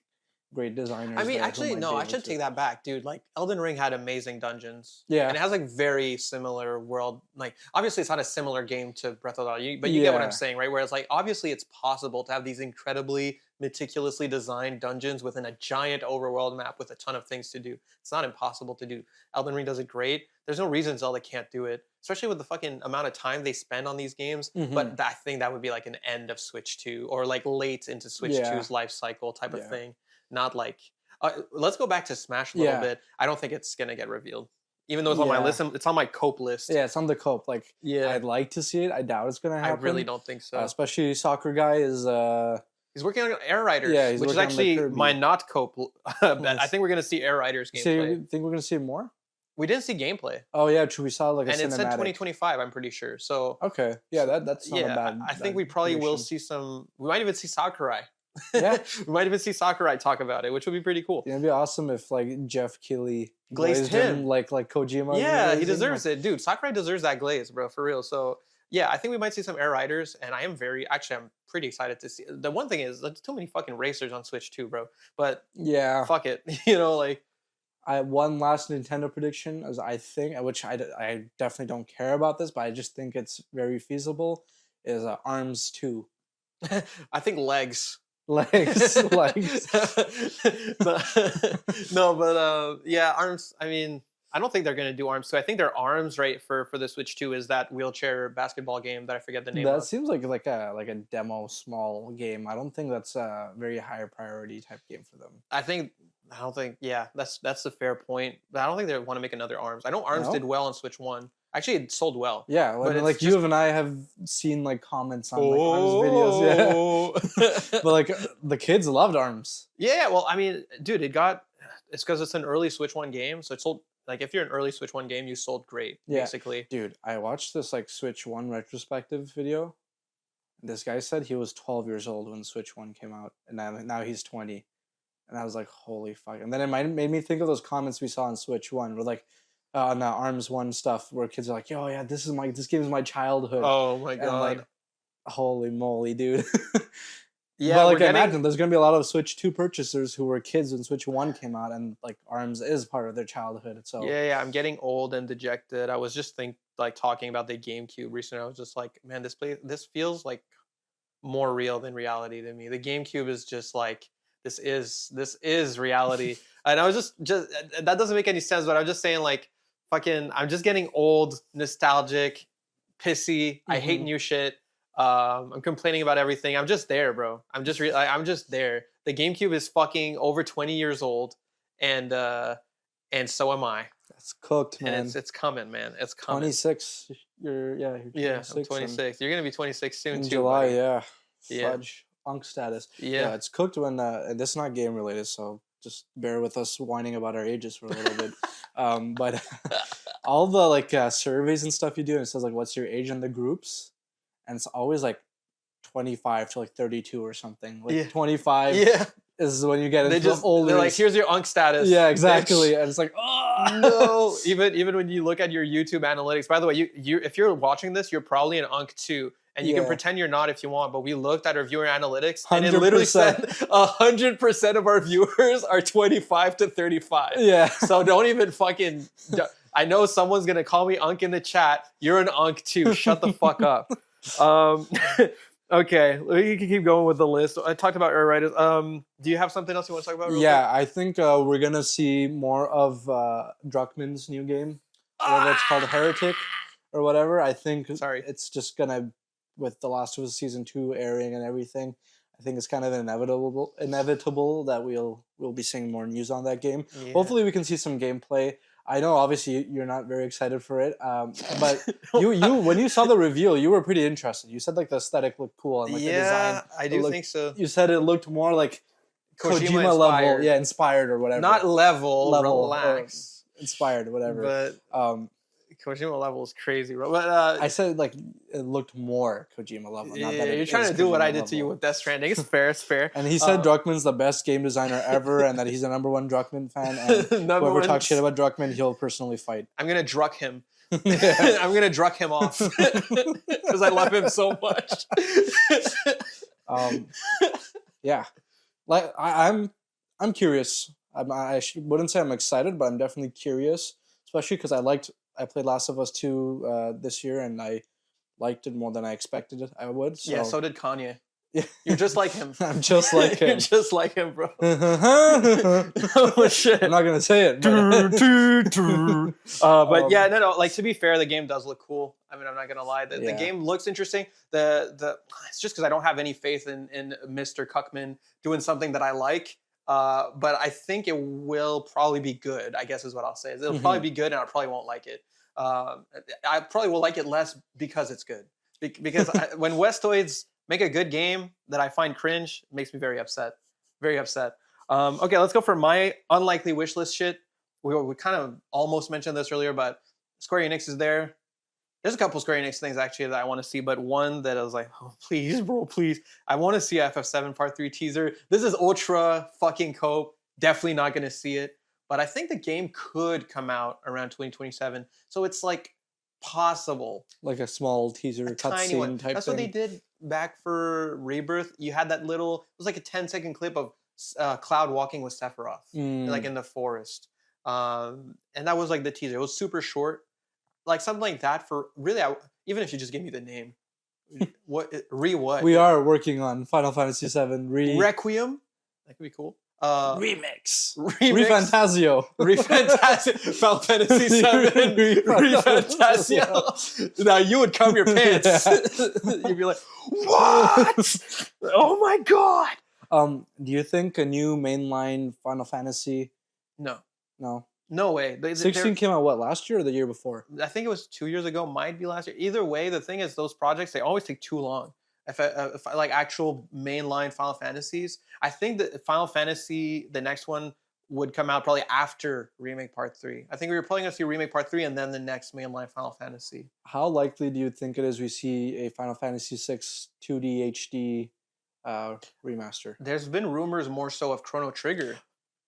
great designers. I mean, actually, no, I should take that back, dude. Like, Elden Ring had amazing dungeons. Yeah. And it has, like, very similar world. Like, obviously, it's not a similar game to Breath of the Wild, but you get what I'm saying, right? Where it's like, obviously, it's possible to have these incredibly meticulously designed dungeons within a giant overworld map with a ton of things to do. It's not impossible to do. Elden Ring does it great. There's no reason Zelda can't do it, especially with the fucking amount of time they spend on these games. But I think that would be, like, an end of Switch 2 or, like, late into Switch 2's life cycle type of thing. Not like let's go back to Smash a little bit. I don't think it's gonna get revealed. Even though it's on my Yeah. list, it's on my cope list. Yeah, it's on the cope. Like, Yeah. I'd like to see it. I doubt it's gonna I happen. really don't think so. Especially soccer guy is. He's working on Air Riders, Yeah, he's which is working on the actually Kirby. my not cope bet. Yes. I think we're gonna see Air Riders So gameplay. you think we're gonna see more? We didn't see gameplay, Oh yeah, true. We saw like a and it said cinematic. 2025. I'm pretty sure. So Okay, yeah, that's not a yeah, bad. I think we bad probably will prediction. see some. We might even see Sakurai. Yeah. We might even see Sakurai talk about it, which would be pretty cool. It'd be awesome if like Jeff Keighley Glazed him. like Kojima. Yeah, he deserves it, dude. Sakurai deserves that glaze, bro, for real. So yeah, I think we might see some Air Riders, and I'm pretty excited to see. The one thing is, there's too many fucking racers on Switch too, bro. But Yeah. fuck it, you know, like One last Nintendo prediction is I think, which I definitely don't care about this, but I just think it's very feasible. Is ARMS 2 I think legs. legs legs. Yeah, arms. I mean, I don't think they're gonna do arms. So I think their arms right for the Switch 2 is that wheelchair basketball game that I forget the name That of. seems like a demo small game. I don't think that's a very high priority type game for them. I don't think. Yeah, that's a fair point. But I don't think they want to make another arms. I know arms No? did well on Switch 1. Actually, it sold well. Yeah, But it's like just- you and I have seen like comments on like ARMS videos. Yeah. Oh. But like the kids loved ARMS. Yeah, well, I mean, dude, it's because it's an early Switch 1 game, so it sold, like, if you're an early Switch 1 game, you sold great, Yeah. basically. Dude, I watched this like Switch 1 retrospective video. This guy said he was 12 years old when Switch 1 came out, and now he's 20. And I was like, holy fuck. And then it made me think of those comments we saw on Switch 1 where like on the ARMS 1 stuff where kids are like, yo, yeah, this game is my childhood. Oh my And god. I'm like, holy moly, dude. Yeah, but like we're getting- imagine there's gonna be a lot of Switch 2 purchasers who were kids when Switch 1 came out, and like ARMS is part of their childhood. So Yeah, I'm getting old and dejected. I was just talking about the GameCube recently. I was just like, man, this feels like more real than reality to me. The GameCube is just like this is reality. And I was just that doesn't make any sense, but I'm just saying like fucking I'm just getting old, nostalgic, pissy. I hate Mhm. new shit. I'm complaining about everything. I'm just there, bro. I'm just there. The GameCube is fucking over 20 years old, and so am I. That's cooked, man. And it's coming, man. It's coming. 26. You're Yeah, I'm 26 26. You're gonna be 26 soon in too. July, buddy. yeah. Yeah. Fudge. Unk status. Yeah. It's cooked when and this is not game related, so just bear with us whining about our ages for a little bit. But all the like surveys and stuff you do, and it says like what's your age in the groups, and it's always like 25 to like 32 or something. Like Yeah. 25 Yeah. is when you get They into just the older. they're like, here's your Unk status. yeah, bitch." exactly. And it's like, oh No, even when you look at your YouTube analytics. By the way, you if you're watching this, you're probably an Unk 2. And you can Yeah. pretend you're not if you want, but we looked at our viewer analytics and it literally 100%. said 100% of our viewers are 25 to 35. yeah. So don't even fucking. I know someone's gonna call me Unk in the chat. You're an Unk too. Shut the fuck up. Okay, we can keep going with the list. I talked about Air Riders. Do you have something else you want to talk about? real Yeah, I think we're gonna see more of Druckmann's new game, whatever it's called, Heretic or whatever. I think Sorry. it's just gonna, with The Last of Us Season 2 airing and everything, I think it's kind of inevitable that we'll be seeing more news on that game. quick? Yeah. Hopefully, we can see some gameplay. I know, obviously, you're not very excited for it, but you when you saw the reveal, you were pretty interested. You said like the aesthetic looked cool and like the design. I do looked- think so. You said it looked more like Kojima level, inspired. yeah, inspired or whatever. Not level, Level, relax. inspired, whatever. But Kojima level is crazy, bro. But I said like it looked more Kojima level. Not yeah, that it you're trying is to do what Kojima I did to you level. with Death Stranding. It's fair. It's fair. And he said Druckmann's the best game designer ever, and that he's the #1 Druckmann fan. And Number whoever one- talks shit about Druckmann, he'll personally fight. I'm gonna druck him. Yeah. I'm gonna druck him off because I love him so much. Yeah, like I'm curious. Wouldn't say I'm excited, but I'm definitely curious, especially because I played Last of Us 2 this year, and I liked it more than I expected it. I would. So. Yeah, so did Kanye. Yeah. You're just like him. I'm just like You're him. just like him, bro. I'm Oh shit. not gonna say it. But yeah, no. Like, to be fair, the game does look cool. I mean, I'm not gonna lie. The Yeah. game looks interesting. It's just because I don't have any faith in Mr. Cuckman doing something that I like. but I think it will probably be good. I guess is what I'll say. It'll probably be good, and I probably won't like it. I probably will like it less because it's good. Because when Westoids make a good game that I find cringe, it makes me very upset. Very upset. Okay, let's go for my unlikely wishlist shit. We kind of almost mentioned this earlier, but Square Enix is there. There's a couple Square Enix things actually that I want to see, but one that I was like, oh, please, bro, please. I want to see FF7 Part 3 teaser. This is ultra fucking cope. Definitely not going to see it. But I think the game could come out around 2027. So it's like possible. Like a small teaser cutscene type That's thing. what they did back for Rebirth. You had that little, it was like a 10-second clip of Cloud walking with Sephiroth, like in the forest. And that was like the teaser. It was super short. Like something like that for really, even if you just give me the name, what? We are working on Final Fantasy VII Requiem. That could be cool. Remix. Refantasio. Final Fantasy VII. Refantasio. Now you would cum your pants. You'd be like, what? Oh my god. Do you think a new mainline Final Fantasy? No. No way. 16 came out what, last year or the year before? I think it was 2 years ago. Might be last year. Either way, the thing is, those projects they always take too long. If like actual mainline Final Fantasies, I think that Final Fantasy, the next one, would come out probably after Remake Part 3. I think we were probably going to see Remake Part 3 and then the next mainline Final Fantasy. How likely do you think it is we see a Final Fantasy VI 2D HD remaster? There's been rumors more so of Chrono Trigger.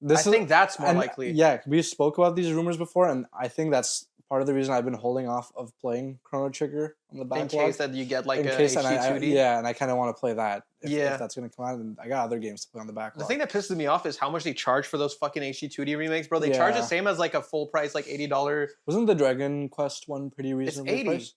I think that's more likely. Yeah, we spoke about these rumors before, and I think that's part of the reason I've been holding off of playing Chrono Trigger on the backlog. In case that you get like a HD 2D. Yeah, and I kind of want to play that. If that's going to come out, and I got other games to play on the backlog. The thing that pisses me off is how much they charge for those fucking HD 2D remakes, bro. They charge the same as like a full price, like $80. Wasn't the Dragon Quest one pretty reasonably priced?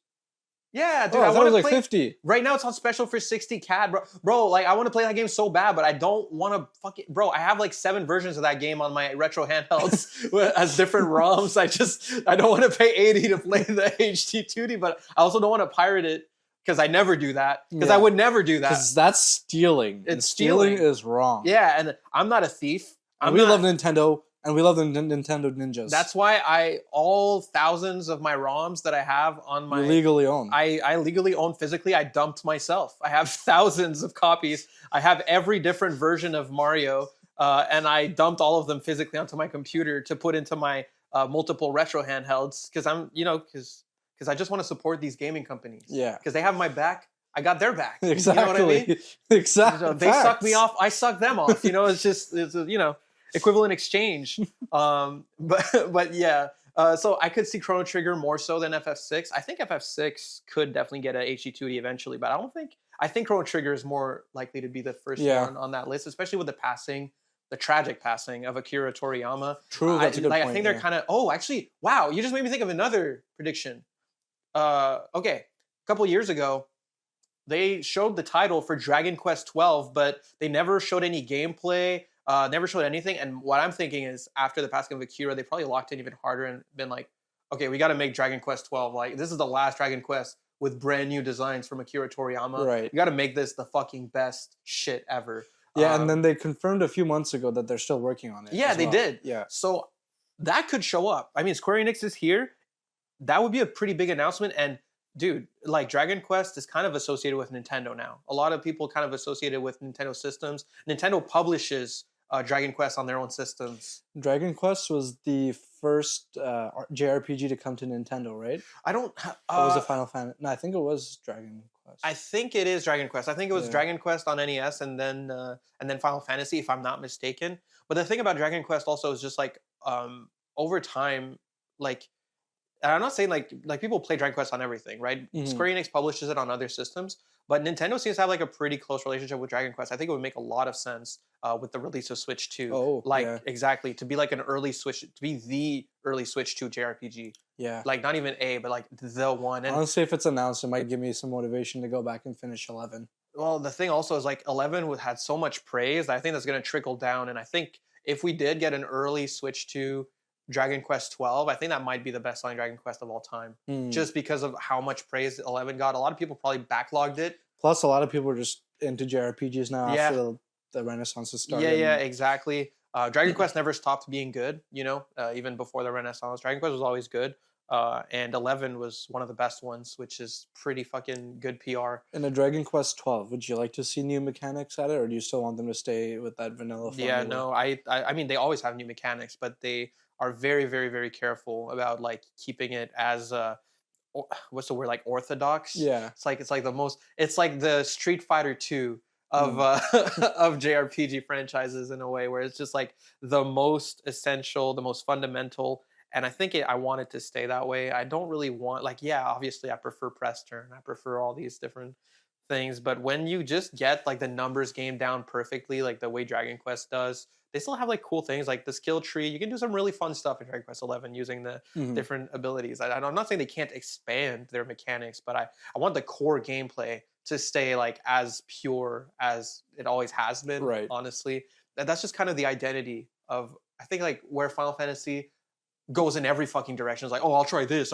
Yeah, dude, I thought it was like play, 50. Right now it's on special for 60 CAD, bro. Bro, like I want to play that game so bad, but I don't want to fucking bro. I have like 7 versions of that game on my retro handhelds as different ROMs. I don't want to pay 80 to play the HD 2D, but I also don't want to pirate it because I never do that. Because I would never do that. Because that's stealing. It's stealing is wrong. Yeah, and I'm not a thief. We love Nintendo. And we love the Nintendo Ninjas. That's why all thousands of my ROMs that I have on my... You legally own. I legally own physically. I dumped myself. I have thousands of copies. I have every different version of Mario. And I dumped all of them physically onto my computer to put into my multiple retro handhelds. Because because I just want to support these gaming companies. Yeah. Because they have my back. I got their back. Exactly. You know what I mean? Exactly. So they suck me off. I suck them off. It's equivalent exchange. But yeah. So I could see Chrono Trigger more so than FF6. I think FF6 could definitely get an HD 2D eventually, but I think Chrono Trigger is more likely to be the first one on that list, especially with the tragic passing of Akira Toriyama. True, that's a good point. I think they're kind of, wow, you just made me think of another prediction. Okay, a couple years ago, they showed the title for Dragon Quest 12, but they never showed any gameplay. Never showed anything, and what I'm thinking is after the passing of Akira, they probably locked in even harder and been like, okay, we got to make Dragon Quest 12. Like, this is the last Dragon Quest with brand new designs from Akira Toriyama. Right. You got to make this the fucking best shit ever. Yeah, and then they confirmed a few months ago that they're still working on it. Yeah, they did. Yeah. So that could show up. I mean, Square Enix is here. That would be a pretty big announcement, and dude, like Dragon Quest is kind of associated with Nintendo now. A lot of people kind of associated with Nintendo systems. Nintendo publishes Dragon Quest on their own systems. Dragon Quest was the first JRPG to come to Nintendo, right? Or was it Final Fantasy? No, I think it was Dragon Quest. I think it is Dragon Quest. I think it was Dragon Quest on NES and then Final Fantasy, if I'm not mistaken. But the thing about Dragon Quest also is just like over time, like, and I'm not saying like people play Dragon Quest on everything, right? Mm-hmm. Square Enix publishes it on other systems, but Nintendo seems to have like a pretty close relationship with Dragon Quest. I think it would make a lot of sense with the release of Switch 2. Exactly, to be like the early Switch 2 JRPG. Yeah. Like not even but like the one. And honestly, if it's announced, it might give me some motivation to go back and finish 11. Well, the thing also is like 11 had so much praise that I think that's going to trickle down. And I think if we did get an early Switch 2 Dragon Quest 12, I think that might be the best selling Dragon Quest of all time. Just because of how much praise 11 got. A lot of people probably backlogged it. Plus, a lot of people are just into JRPGs now after the Renaissance has started. Yeah, exactly. Dragon Quest never stopped being good, even before the Renaissance. Dragon Quest was always good. And 11 was one of the best ones, which is pretty fucking good PR. In a Dragon Quest 12, would you like to see new mechanics at it, or do you still want them to stay with that vanilla formula? Yeah, no, I mean, they always have new mechanics, but they are very, very, very careful about like keeping it as what's the word, like orthodox. Yeah. It's like the most. It's like the Street Fighter 2 of of JRPG franchises in a way, where it's just like the most essential, the most fundamental. And I think I want it to stay that way. I don't really want, like, yeah, obviously I prefer press turn. I prefer all these different things. But when you just get like the numbers game down perfectly, like the way Dragon Quest does, they still have like cool things like the skill tree. You can do some really fun stuff in Dragon Quest 11 using the different abilities. I'm not saying they can't expand their mechanics, but I want the core gameplay to stay like as pure as it always has been. Right. Honestly, that's just kind of the identity of, I think, like where Final Fantasy goes in every fucking direction. It's like, oh, I'll try this,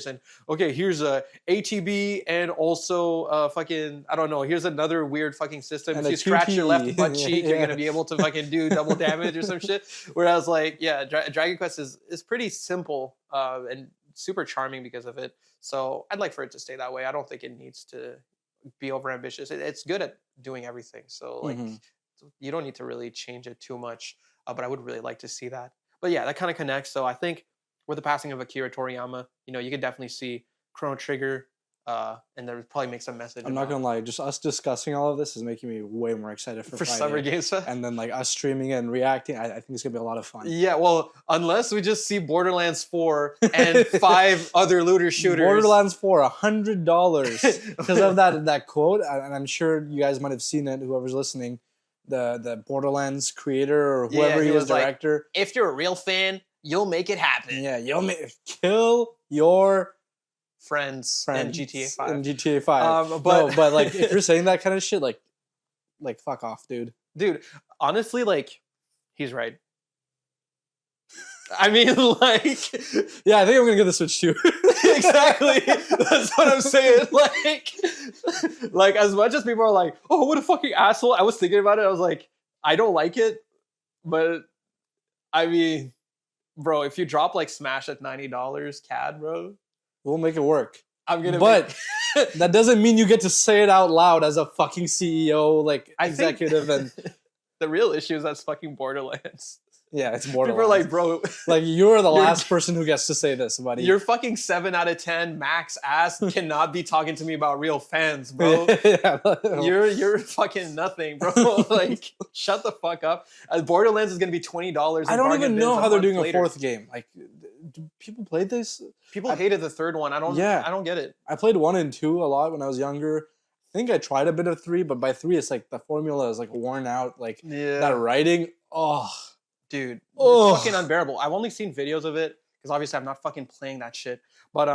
and okay, here's a ATB, and also fucking, I don't know, here's another weird fucking system. And if you scratch your left butt cheek, you're gonna be able to fucking do double damage or some shit. Whereas like, yeah, Dragon Quest is pretty simple and super charming because of it. So I'd like for it to stay that way. I don't think it needs to be over ambitious. It's good at doing everything. So like, you don't need to really change it too much. But I would really like to see that. But yeah, that kind of connects. So I think with the passing of Akira Toriyama, you could definitely see Chrono Trigger, and there would probably make some message. I'm not gonna lie, just us discussing all of this is making me way more excited for Friday. Summer Games Fest. And then like us streaming and reacting, I think it's gonna be a lot of fun. Yeah, well, unless we just see Borderlands 4 and 5 other looter shooters. Borderlands 4, $100 because of that quote, and I'm sure you guys might have seen it. Whoever's listening. The Borderlands creator or whoever he was director. Like, if you're a real fan, you'll make it happen. Yeah, kill your friends in GTA 5. In GTA 5. But like if you're saying that kind of shit, like fuck off, dude. Dude, honestly, like, he's right. I mean, like, yeah, I think I'm gonna get the Switch too. Exactly. That's what I'm saying. Like as much as people are like, oh, what a fucking asshole. I was thinking about it. I was like, I don't like it, but I mean, bro, if you drop like Smash at $90 CAD, bro, we'll make it work. But that doesn't mean you get to say it out loud as a fucking CEO, like executive. And the real issue is that's fucking Borderlands. Yeah, it's Borderlands. People are like, bro, like you're the last person who gets to say this, buddy. Your fucking 7 out of 10 max ass cannot be talking to me about real fans, bro. Yeah. You're fucking nothing, bro. Like, shut the fuck up. Borderlands is gonna be $20. I don't even know how they're doing a fourth game. Like, do people play this? People hated the third one. I don't get it. I played 1 and 2 a lot when I was younger. I think I tried a bit of 3, but by 3 it's like the formula is like worn out. Like that writing, dude, it's fucking unbearable. I've only seen videos of it because obviously I'm not fucking playing that shit. But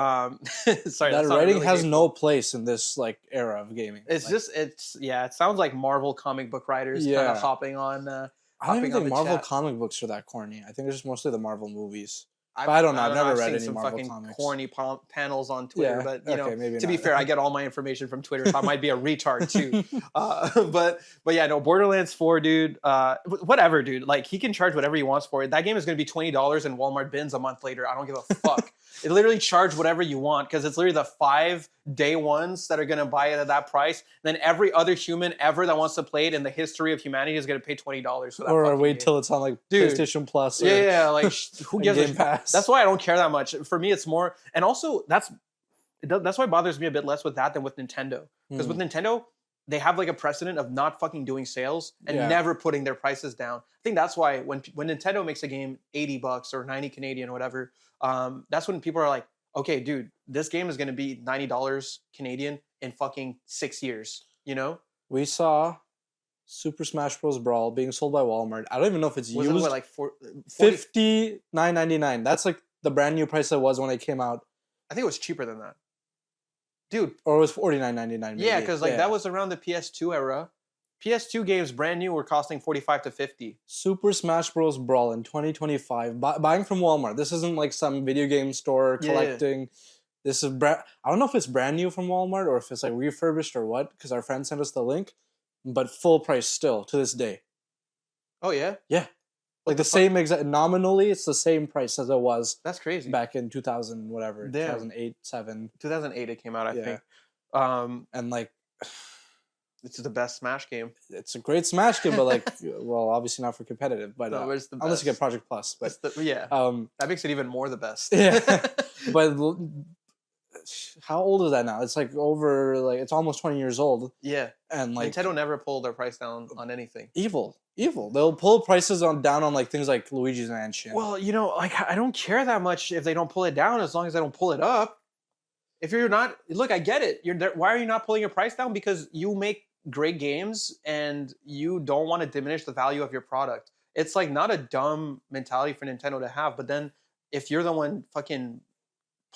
sorry, that writing really has no place in this like era of gaming. It's it sounds like Marvel comic book writers kind of hopping on. I don't even think Marvel comic books are that corny. I think it's just mostly the Marvel movies. I don't know. I've never read any Marvel fucking comics. Corny panels on Twitter, but to be fair, I get all my information from Twitter, so I might be a retard too. But yeah, no, Borderlands 4, dude. Whatever, dude. Like, he can charge whatever he wants for it. That game is going to be $20 in Walmart bins a month later. I don't give a fuck. It literally charge whatever you want because it's literally the 5 day ones that are going to buy it at that price. Then every other human ever that wants to play it in the history of humanity is going to pay $20 for that. Or wait till it's on like PlayStation Plus. Or like who gives a Pass. That's why I don't care that much. For me, it's more, and also that's why it bothers me a bit less with that than with Nintendo. Because with Nintendo, they have like a precedent of not fucking doing sales and never putting their prices down. I think that's why when Nintendo makes a game $80 or 90 Canadian or whatever, that's when people are like, okay, dude, this game is going to be $90 Canadian in fucking 6 years, We saw Super Smash Bros. Brawl being sold by Walmart. I don't even know if it's used. Was it like $59.99. That's like the brand new price it was when it came out. I think it was cheaper than that. Dude. Or it was $49.99. Yeah, because that was around the PS2 era. PS2 games brand new were costing $45 to $50. Super Smash Bros. Brawl in 2025. Buying from Walmart. This isn't like some video game store collecting. Yeah. This is I don't know if it's brand new from Walmart or if it's like refurbished or what, because our friend sent us the link. But full price still to this day. Oh yeah, Yeah. Like the same exact, nominally, it's the same price as it was that's crazy. back in 2000, whatever, Damn. 2008, 7. 2008 it came out, I Yeah. think. And like, It's the best Smash game. it's a great Smash game, but like, well, obviously not for competitive, but No, it's the unless you get best. Project Plus. But Yeah, that makes it even more the best. yeah, but how old is that now? It's like over, like it's almost 20 years old, Yeah, and like Nintendo never pulled their price down on anything. evil. They'll pull prices down on like things like Luigi's Mansion. Well, you know, like I don't care that much if they don't pull it down, as long as they don't pull it up. If you're not, look, I get it. You're there, why are you not pulling your price down? Because you make great games and you don't want to diminish the value of your product. It's like not a dumb mentality for Nintendo to have, but then if you're the one fucking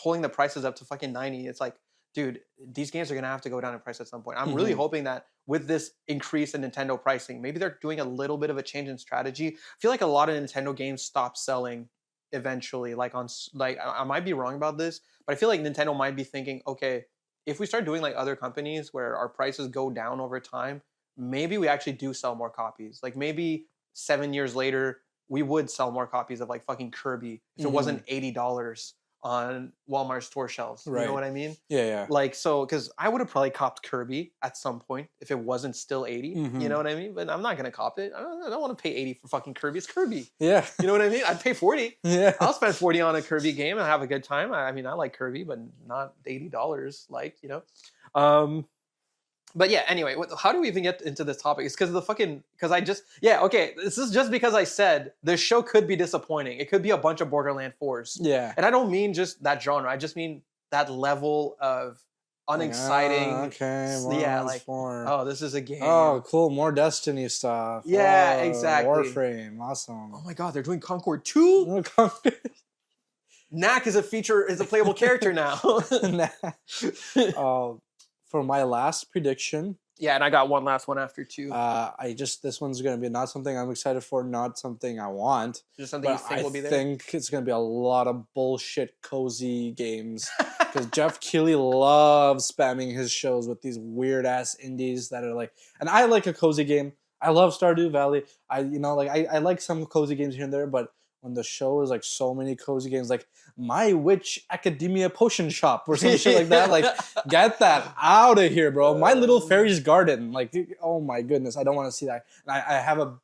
pulling the prices up to fucking 90, it's like, dude, these games are gonna have to go down in price at some point. I'm really hoping that with this increase in Nintendo pricing, maybe they're doing a little bit of a change in strategy. I feel like a lot of Nintendo games stop selling eventually. Like I might be wrong about this, but I feel like Nintendo might be thinking, okay, if we start doing like other companies where our prices go down over time, maybe we actually do sell more copies. Like maybe 7 years later, we would sell more copies of like fucking Kirby if it wasn't $80 on Walmart store shelves. You know what I mean? Yeah. Like, so, because I would have probably copped Kirby at some point if it wasn't still 80. You know what I mean? But I'm not going to cop it. I don't want to pay 80 for fucking Kirby. It's Kirby. Yeah. You know what I mean? I'd pay 40. Yeah. I'll spend 40 on a Kirby game and have a good time. I mean, I like Kirby, but not $80, like, you know? But yeah, anyway, how do we even get into this topic? It's because of the fucking, okay, this is just because I said this show could be disappointing. It could be a bunch of Borderland 4s. Yeah. And I don't mean just that genre. I just mean that level of unexciting. Oh, this is a game. Oh, cool. More Destiny stuff. Yeah, exactly. Warframe. Awesome. Oh my God, they're doing Concord 2? Knack is a playable character now. For my last prediction. Yeah, and I got one last one after too. This one's going to be not something I'm excited for, not something I want. Just something you think will be there? I think it's going to be a lot of bullshit cozy games. Because Jeff Keighley loves spamming his shows with these weird-ass indies that are like... And I like a cozy game. I love Stardew Valley. I like some cozy games here and there, but when the show is like so many cozy games, like My Witch Academia Potion Shop or some shit like that, like get that out of here, bro. My Little Fairy's Garden, like, oh my goodness, I don't want to see that. And I have a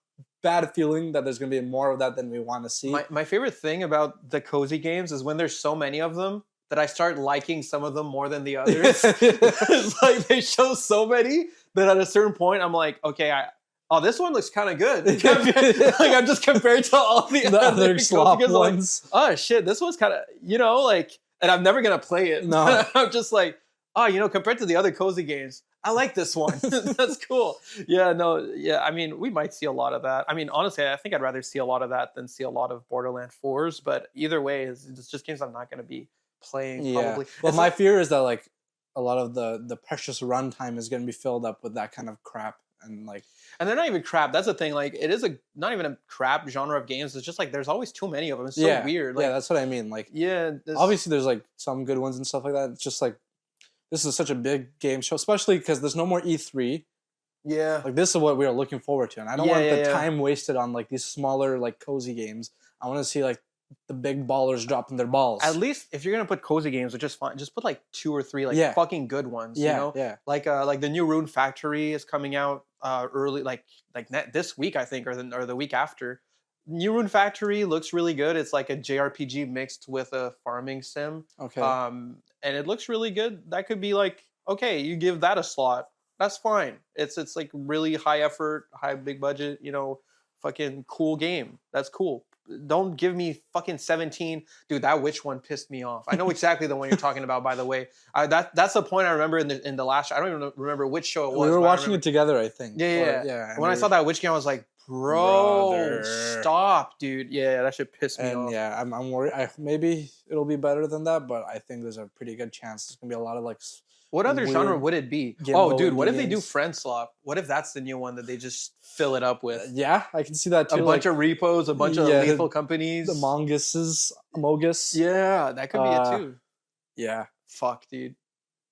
bad feeling that there's gonna be more of that than we want to see. My favorite thing about the cozy games is when there's so many of them that I start liking some of them more than the others. It's like they show so many that at a certain point I'm like, okay, this one looks kind of good. Like I'm just compared to all the other slop ones. Like, oh shit, this one's kind of, like, and I'm never gonna play it. No, I'm just like, compared to the other cozy games, I like this one. That's cool. Yeah, no, yeah. I mean, we might see a lot of that. I mean, honestly, I think I'd rather see a lot of that than see a lot of Borderland 4s. But either way, it's just games I'm not gonna be playing. Yeah. Probably. Well, my fear is that like a lot of the precious runtime is gonna be filled up with that kind of crap. And they're not even crap. That's the thing. Like, it is not even a crap genre of games. It's just like there's always too many of them. It's so weird. Like, yeah, that's what I mean. Like, obviously there's like some good ones and stuff like that. It's just like this is such a big game show, especially because there's no more E3. Yeah, like this is what we are looking forward to, and I don't want the time wasted on like these smaller like cozy games. I want to see like the big ballers dropping their balls. At least if you're gonna put cozy games, which is fine, just put like 2 or 3 like fucking good ones. Yeah. Like the new Rune Factory is coming out early, this week I think, or the week after. New Rune Factory looks really good. It's like a JRPG mixed with a farming sim. Okay. And it looks really good. That could be like, okay, you give that a slot. That's fine. It's like really high effort, big budget, fucking cool game. That's cool. Don't give me fucking 17. Dude, that witch one pissed me off. I know exactly the one you're talking about, by the way. That's the point I remember in the last show. I don't even remember which show it was. We were watching it together, I think. Yeah. When I saw that witch game, I was like, bro, stop, dude. Yeah, that shit pissed me off. Yeah, I'm worried. Maybe it'll be better than that, but I think there's a pretty good chance there's going to be a lot of like... What other genre would it be? Oh, dude, what if they do Friend Swap? What if that's the new one that they just fill it up with? Yeah, I can see that too. A bunch of repos, a bunch of lethal companies. The Amogus. Yeah, that could be it too. Yeah. Fuck, dude.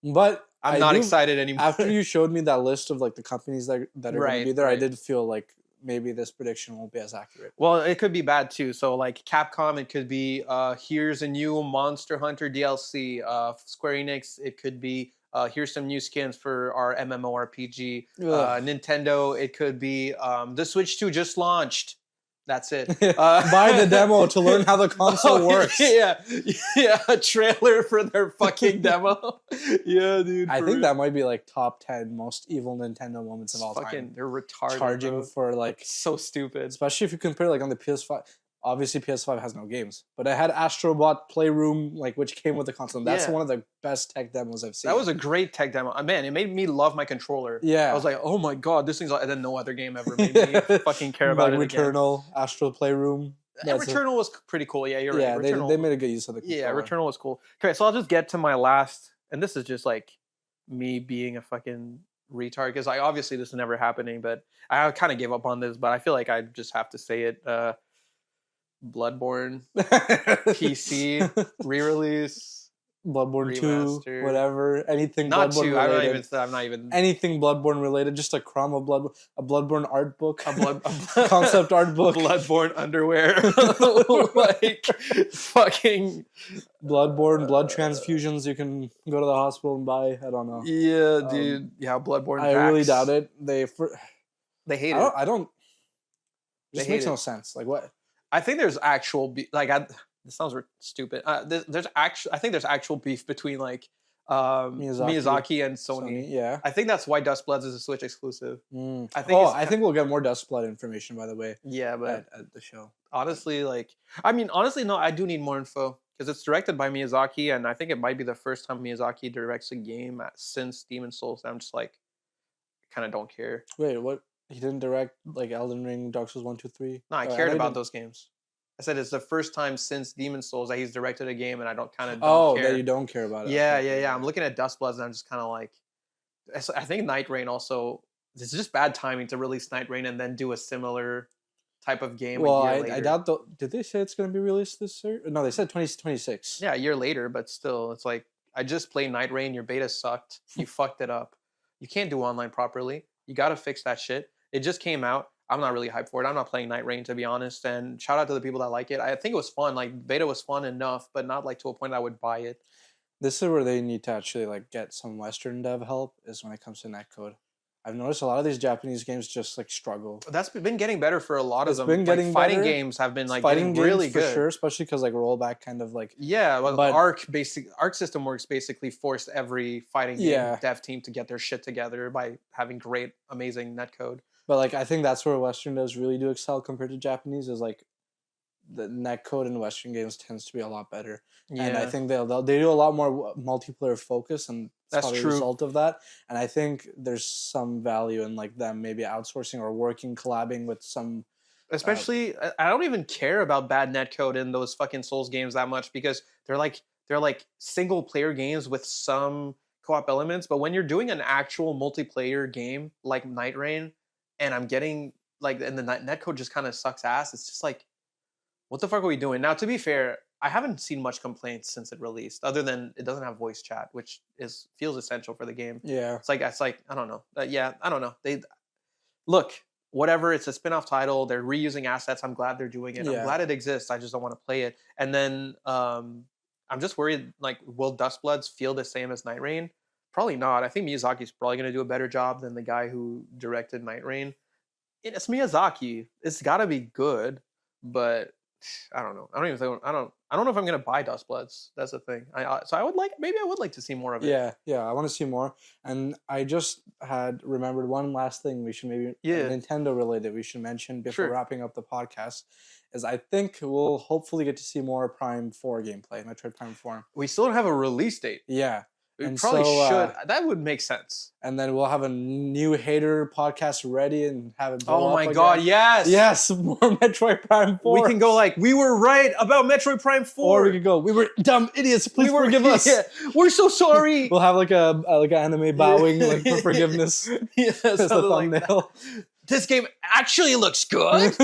But I'm not excited anymore. After you showed me that list of like the companies that are going to be there, I did feel like maybe this prediction won't be as accurate. Well, it could be bad too. So like Capcom, it could be here's a new Monster Hunter DLC. Square Enix, it could be here's some new skins for our MMORPG. Nintendo, it could be the Switch 2 just launched. That's it. Buy the demo to learn how the console works. Yeah, a trailer for their fucking demo. Yeah, dude. I think that might be like top 10 most evil Nintendo moments of all time. They're retarded. Charging for like so stupid. Especially if you compare like on the PS5. Obviously, PS5 has no games, but it had Astrobot Playroom, like which came with the console. And that's one of the best tech demos I've seen. That was a great tech demo. Man, it made me love my controller. Yeah, I was like, oh my god, this thing's. And then no other game ever made me fucking care about like it. Returnal, Astro Playroom. Returnal was pretty cool. Yeah, you're right. Yeah, they made a good use of the controller. Yeah, Returnal was cool. Okay, so I'll just get to my last, and this is just like me being a fucking retard because obviously this is never happening, but I kind of gave up on this, but I feel like I just have to say it. Bloodborne PC re-release, Bloodborne remaster. 2, whatever, anything not Bloodborne 2. related. I'm not even anything Bloodborne related. Just a crumb of a Bloodborne art book, a concept art book, Bloodborne underwear, like fucking Bloodborne blood transfusions. You can go to the hospital and buy. I don't know. Yeah, dude. Yeah, Bloodborne. I really doubt it. They hate it. I don't. It just makes no sense. Like what? I think there's actual this sounds stupid. There's actual. I think there's actual beef between like Miyazaki and Sony. Yeah, I think that's why Dust Bloods is a Switch exclusive. I think we'll get more Dust Blood information, by the way. Yeah, but at the show. Honestly, no, I do need more info because it's directed by Miyazaki, and I think it might be the first time Miyazaki directs a game since Demon's Souls. I'm just like, kind of don't care. Wait, what? He didn't direct like Elden Ring, Dark Souls 1, 2, 3? No, I cared about those games. I said it's the first time since Demon's Souls that he's directed a game, and I don't care. That you don't care about it. Yeah. I'm looking at Dust Bloods, and I'm just kind of like, I think Night Rain also. It's just bad timing to release Night Rain and then do a similar type of game. Well, a year later. I doubt. Did they say it's going to be released this year? No, they said 2026. Yeah, a year later, but still, it's like I just played Night Rain. Your beta sucked. You fucked it up. You can't do online properly. You got to fix that shit. It just came out. I'm not really hyped for it. I'm not playing Night Rain, to be honest. And shout out to the people that like it. I think it was fun. Like beta was fun enough, but not like to a point that I would buy it. This is where they need to actually like get some Western dev help. Is when it comes to netcode. I've noticed a lot of these Japanese games just like struggle. That's been getting better for a lot of them. Been getting fighting better. Games have been like fighting getting really games for good, sure. Especially because like rollback kind of like but Arc System Works basically forced every fighting game dev team to get their shit together by having great, amazing netcode. But like I think that's where Western devs really do excel compared to Japanese. Is like the netcode in Western games tends to be a lot better, and I think they do a lot more multiplayer focus, and that's probably a result of that. And I think there's some value in like them maybe outsourcing or collabing with some. Especially, I don't even care about bad netcode in those fucking Souls games that much because they're like single player games with some co-op elements. But when you're doing an actual multiplayer game like Night Rain, and I'm getting like, and the netcode just kind of sucks ass. It's just like, what the fuck are we doing? Now, to be fair, I haven't seen much complaints since it released, other than it doesn't have voice chat, which feels essential for the game. Yeah, it's like I don't know. I don't know. They look, whatever. It's a spin-off title. They're reusing assets. I'm glad they're doing it. I'm glad it exists. I just don't want to play it. And then I'm just worried. Like, will Dust Bloods feel the same as Night Rain? Probably not. I think Miyazaki's probably going to do a better job than the guy who directed Night Rain. It's Miyazaki. It's got to be good, but I don't know. I don't know if I'm gonna buy Dust Bloods. That's the thing. So I would like to see more of it. Yeah. I want to see more. And I just had remembered one last thing we should Nintendo related we should mention before wrapping up the podcast. Is I think we'll hopefully get to see more Prime 4 gameplay, Metroid Prime 4. We still don't have a release date. Yeah. We probably should. That would make sense. And then we'll have a new hater podcast ready and have it blow up. Oh my god, yes! Yes, more Metroid Prime 4. We can go like, we were right about Metroid Prime 4. Or we could go, we were dumb idiots, please forgive us. Yeah, we're so sorry. We'll have like an anime bowing like for forgiveness. As the thumbnail. Like this game actually looks good!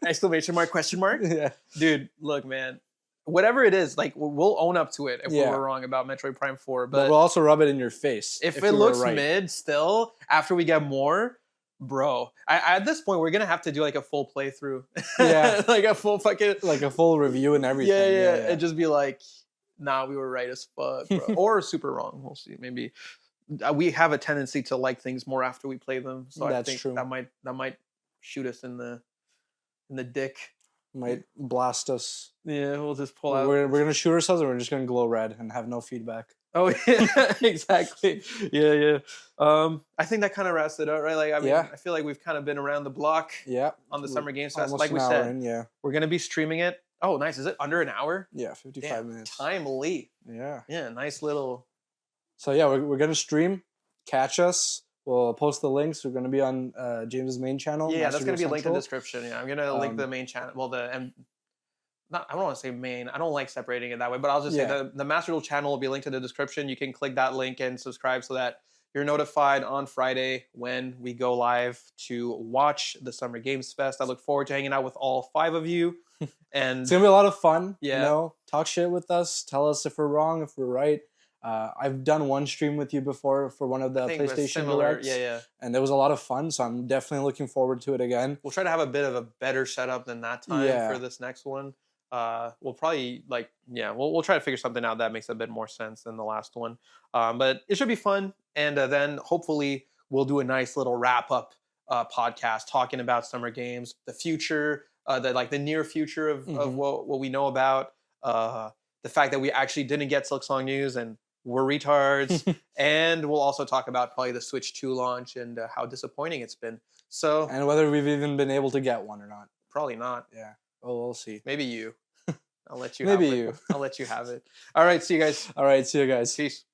Exclamation mark, question mark. Yeah. Dude, look, man. Whatever it is, like we'll own up to it if we were wrong about Metroid Prime 4. But we'll also rub it in your face. If it looks mid still, after we get more, Bro, at this point, we're gonna have to do like a full playthrough. Yeah. Like a full fucking Like a full review and everything. yeah. Yeah. And just be like, nah, we were right as fuck, bro. Or super wrong. We'll see. Maybe we have a tendency to like things more after we play them. So I That's think true. that might shoot us in the dick. Might blast us. Yeah, we'll just pull out. We're gonna shoot ourselves, and we're just gonna glow red and have no feedback. Oh yeah, exactly. Yeah. I think that kind of wraps it up, right? Like, I mean, Yeah. I feel like we've kind of been around the block Yeah. on the Summer Games Fest. Almost Like an we hour said, in, yeah. we're gonna be streaming it. Oh, nice. Is it under an hour? Yeah, 55 Damn, minutes. timely. Yeah. Yeah, nice little. So yeah, we're gonna stream. Catch us. We'll post the links. We're gonna be on James's main channel. Yeah, that's Master gonna be Duel linked in the Central. description. Yeah, I'm gonna link the main channel. Well, I don't want to say main. I don't like separating it that way, but I'll just say the Master Duel channel will be linked in the description. You can click that link and subscribe so that you're notified on Friday when we go live to watch the Summer Games Fest. I look forward to hanging out with all 5 of you. And It's gonna be a lot of fun. Yeah. You know, talk shit with us. Tell us if we're wrong, if we're right. I've done one stream with you before for one of the I think it was PlayStation similar. Directs, Yeah. and it was a lot of fun. So I'm definitely looking forward to it again. We'll try to have a bit of a better setup than that time Yeah. for this next one. We'll probably we'll try to figure something out that makes a bit more sense than the last one. But it should be fun, and then hopefully we'll do a nice little wrap up podcast talking about Summer Games, the future, the near future of what we know about, the fact that we actually didn't get Silksong news and we're retards, and we'll also talk about probably the Switch 2 launch and how disappointing it's been. So And whether we've even been able to get one or not. probably not. Yeah. Oh, we'll see. Maybe you. I'll let you. Maybe have it. you. I'll let you have it. All right. See you guys. All right. See you guys. Peace.